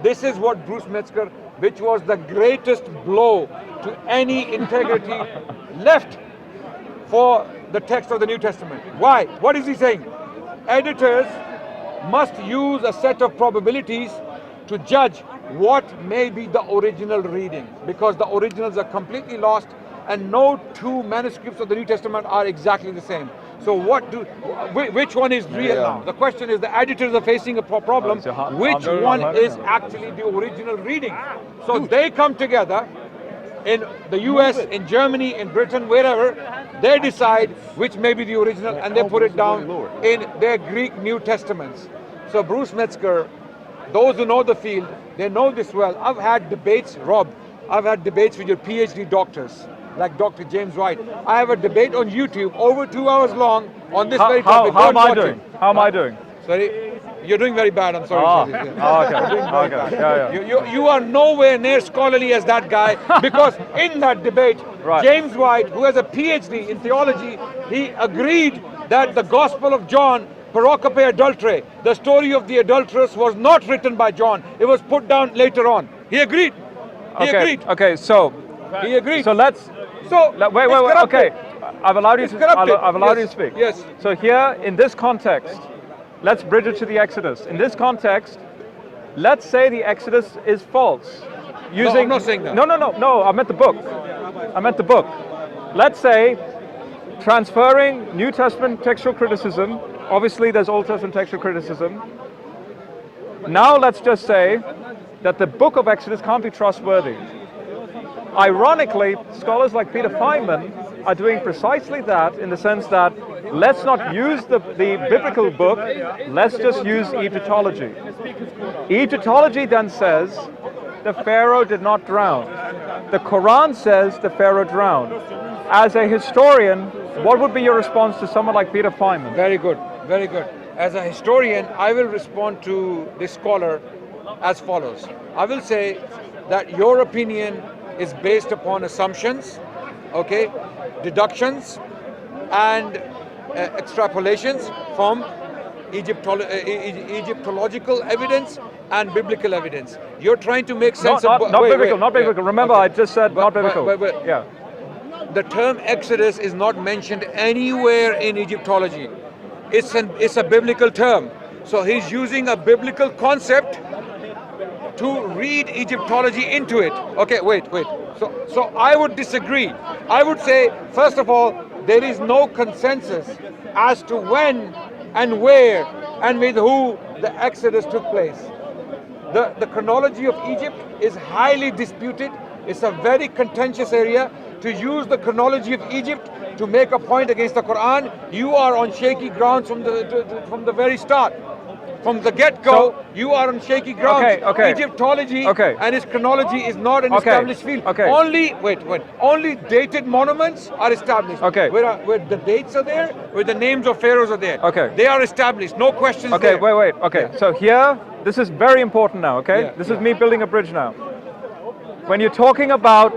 This is what Bruce Metzger, which was the greatest blow to any integrity left for the text of the New Testament. Why? What is he saying? Editors must use a set of probabilities to judge what may be the original reading, because the originals are completely lost and no two manuscripts of the New Testament are exactly the same. So which one is real now? The question is, the editors are facing a problem. Which one is actually the original reading? So they come together in the US, in Germany, in Britain, wherever, they decide which may be the original and they put it down in their Greek New Testaments. So Bruce Metzger, those who know the field, they know this well. I've had debates, Rob, I've had debates with your PhD doctors, like Dr. James White. I have a debate on YouTube over 2 hours long on this very topic. How am I doing? How am I doing? Sorry? You're doing very bad, I'm sorry. Okay. You are nowhere near scholarly as that guy, because in that debate, James White, who has a PhD in theology, he agreed that the Gospel of John, Pericope Adulterae, the story of the adulteress, was not written by John. It was put down later on. He agreed. He agreed. Okay, so he agreed. So let's. Wait. Okay, I've allowed you to. I've allowed you to speak. Yes. So here, in this context, let's bridge it to the Exodus. In this context, let's say the Exodus is false. No, I'm not saying that. No. I meant the book. Let's say, transferring New Testament textual criticism. Obviously, there's Old Testament textual criticism. Now let's just say that the book of Exodus can't be trustworthy. Ironically, scholars like Peter Feynman are doing precisely that, in the sense that let's not use the biblical book, let's just use Egyptology. Egyptology then says the Pharaoh did not drown. The Quran says the Pharaoh drowned. as a historian, what would be your response to someone like Peter Feynman? Very good, very good. As a historian, I will respond to this scholar as follows. I will say that your opinion is based upon assumptions, okay, deductions, and extrapolations from Egyptological evidence and biblical evidence. You're trying to make sense not of... biblical, not biblical. Remember, okay. I just said not biblical. Yeah. The term Exodus is not mentioned anywhere in Egyptology. It's a biblical term. So he's using a biblical concept to read Egyptology into it. Okay, wait. So I would disagree. I would say, first of all, there is no consensus as to when and where and with who the Exodus took place. The chronology of Egypt is highly disputed. It's a very contentious area. To use the chronology of Egypt to make a point against the Quran, you are on shaky grounds from the very start. From the get-go, you are on shaky grounds. Okay. Egyptology and its chronology is not an established field. Only dated monuments are established. Where the dates are there, where the names of pharaohs are there. They are established, no questions there. Wait. So here, this is very important now, This is me building a bridge now. When you're talking about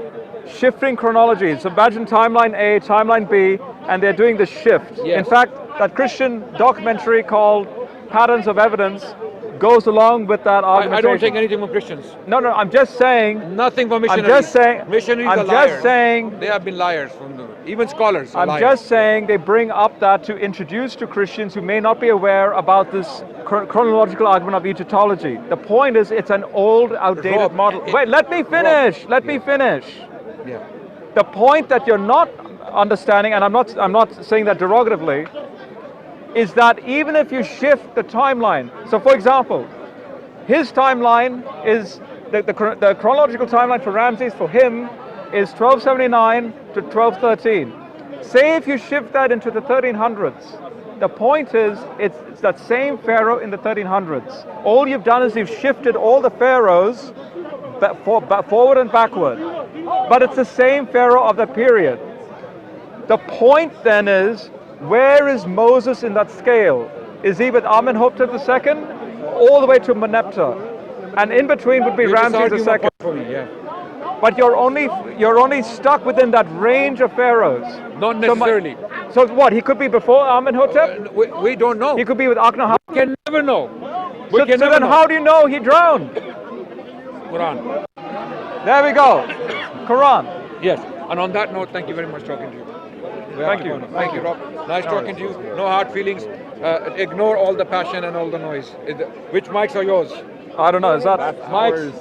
shifting chronologies, so imagine timeline A, timeline B, and they're doing the shift. In fact, that Christian documentary called Patterns of Evidence goes along with that argumentation. I don't take anything from Christians. No, I'm just saying... Nothing from missionaries. I'm just saying... Missionaries are liars. They have been liars, even scholars are liars. Just saying they bring up that to introduce to Christians who may not be aware about this chronological argument of Egyptology. The point is, it's an old, outdated model. Wait, let me finish. Let me finish. Yeah. The point that you're not understanding, and I'm not saying that derogatively, is that even if you shift the timeline, so for example, his timeline is, the chronological timeline for Ramses for him is 1279 to 1213. Say if you shift that into the 1300s, the point is it's that same pharaoh in the 1300s. All you've done is you've shifted all the pharaohs forward and backward, but it's the same pharaoh of that period. The point then is, where is Moses in that scale? Is he with Amenhotep II all the way to Meneptah? And in between would be Ramses II. But you're only stuck within that range of pharaohs. Not necessarily. So what? He could be before Amenhotep? We don't know. He could be with Akhenaten. We can never know. So then how do you know he drowned? Quran. There we go. Quran. Yes. And on that note, thank you very much for talking to you. Thank you. Thank you, Rob. Nice talking to you. No hard feelings. Ignore all the passion and all the noise. Which mics are yours? I don't know. Is that mics?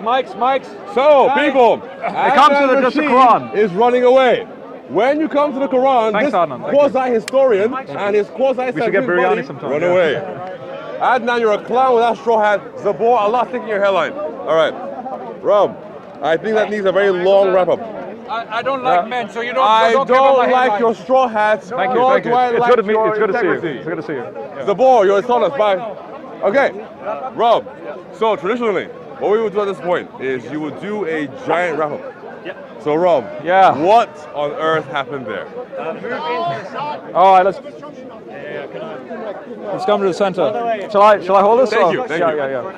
Mics. So, people, it comes to the Quran. Is running away. When you come to the Quran, this quasi-historian and his quasi-scientific buddy run away. Adnan, you're a clown with that straw hat. Zabor, Allah sticking your hairline. All right, Rob, I think that needs a very long wrap-up. I don't like men, so you don't. I don't like your straw hats. Thank you. It's good to see you. It's good to see you. Zabor, you're a us. Bye. Okay, Rob. So traditionally, what we would do at this point is you would do a giant wrap-up. So Rob, what on earth happened there? All right, let's come to the center. Shall I hold this? Thank you. Thank you.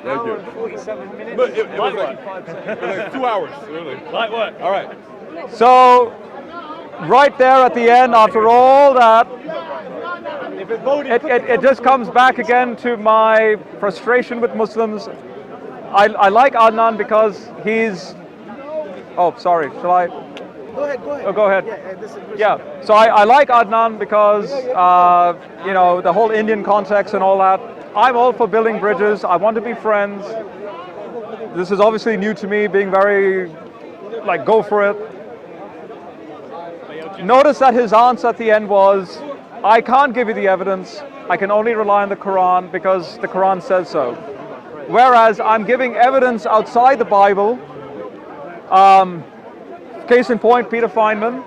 Thank you. 47 minutes. But it was like 2 hours, really. Light work. All right. So, right there at the end, after all that, it just comes back again to my frustration with Muslims. I like Adnan because he's... Oh, sorry. Shall I? Go ahead. Oh, go ahead. So I like Adnan because, the whole Indian context and all that. I'm all for building bridges. I want to be friends. This is obviously new to me, being very, go for it. Notice that his answer at the end was, I can't give you the evidence. I can only rely on the Quran because the Quran says so. Whereas I'm giving evidence outside the Bible. Case in point, Peter Feynman,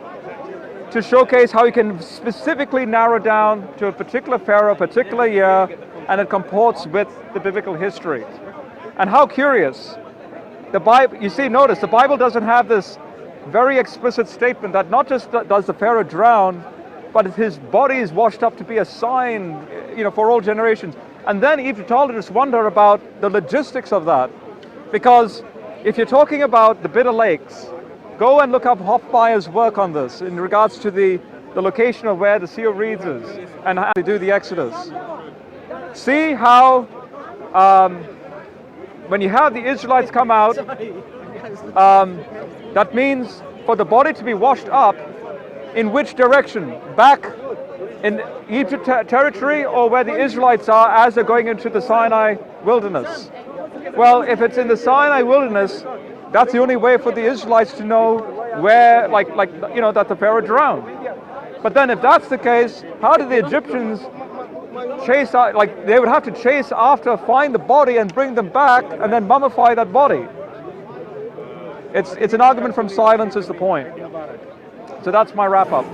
to showcase how you can specifically narrow down to a particular pharaoh, a particular year, and it comports with the biblical history. And how curious. The Bible, notice, the Bible doesn't have this very explicit statement that not just does the Pharaoh drown, but his body is washed up to be a sign, for all generations. And then Egyptologists wonder about the logistics of that, because if you're talking about the Bitter Lakes, go and look up Hofmeier's work on this in regards to the location of where the Sea of Reeds is and how they do the Exodus. See how when you have the Israelites come out, that means for the body to be washed up, in which direction? Back in Egypt territory, or where the Israelites are as they're going into the Sinai wilderness? Well, if it's in the Sinai wilderness, that's the only way for the Israelites to know where, that the Pharaoh drowned. But then if that's the case, how did the Egyptians chase out, they would have to chase after, find the body and bring them back and then mummify that body? It's an argument from silence is the point. So that's my wrap up.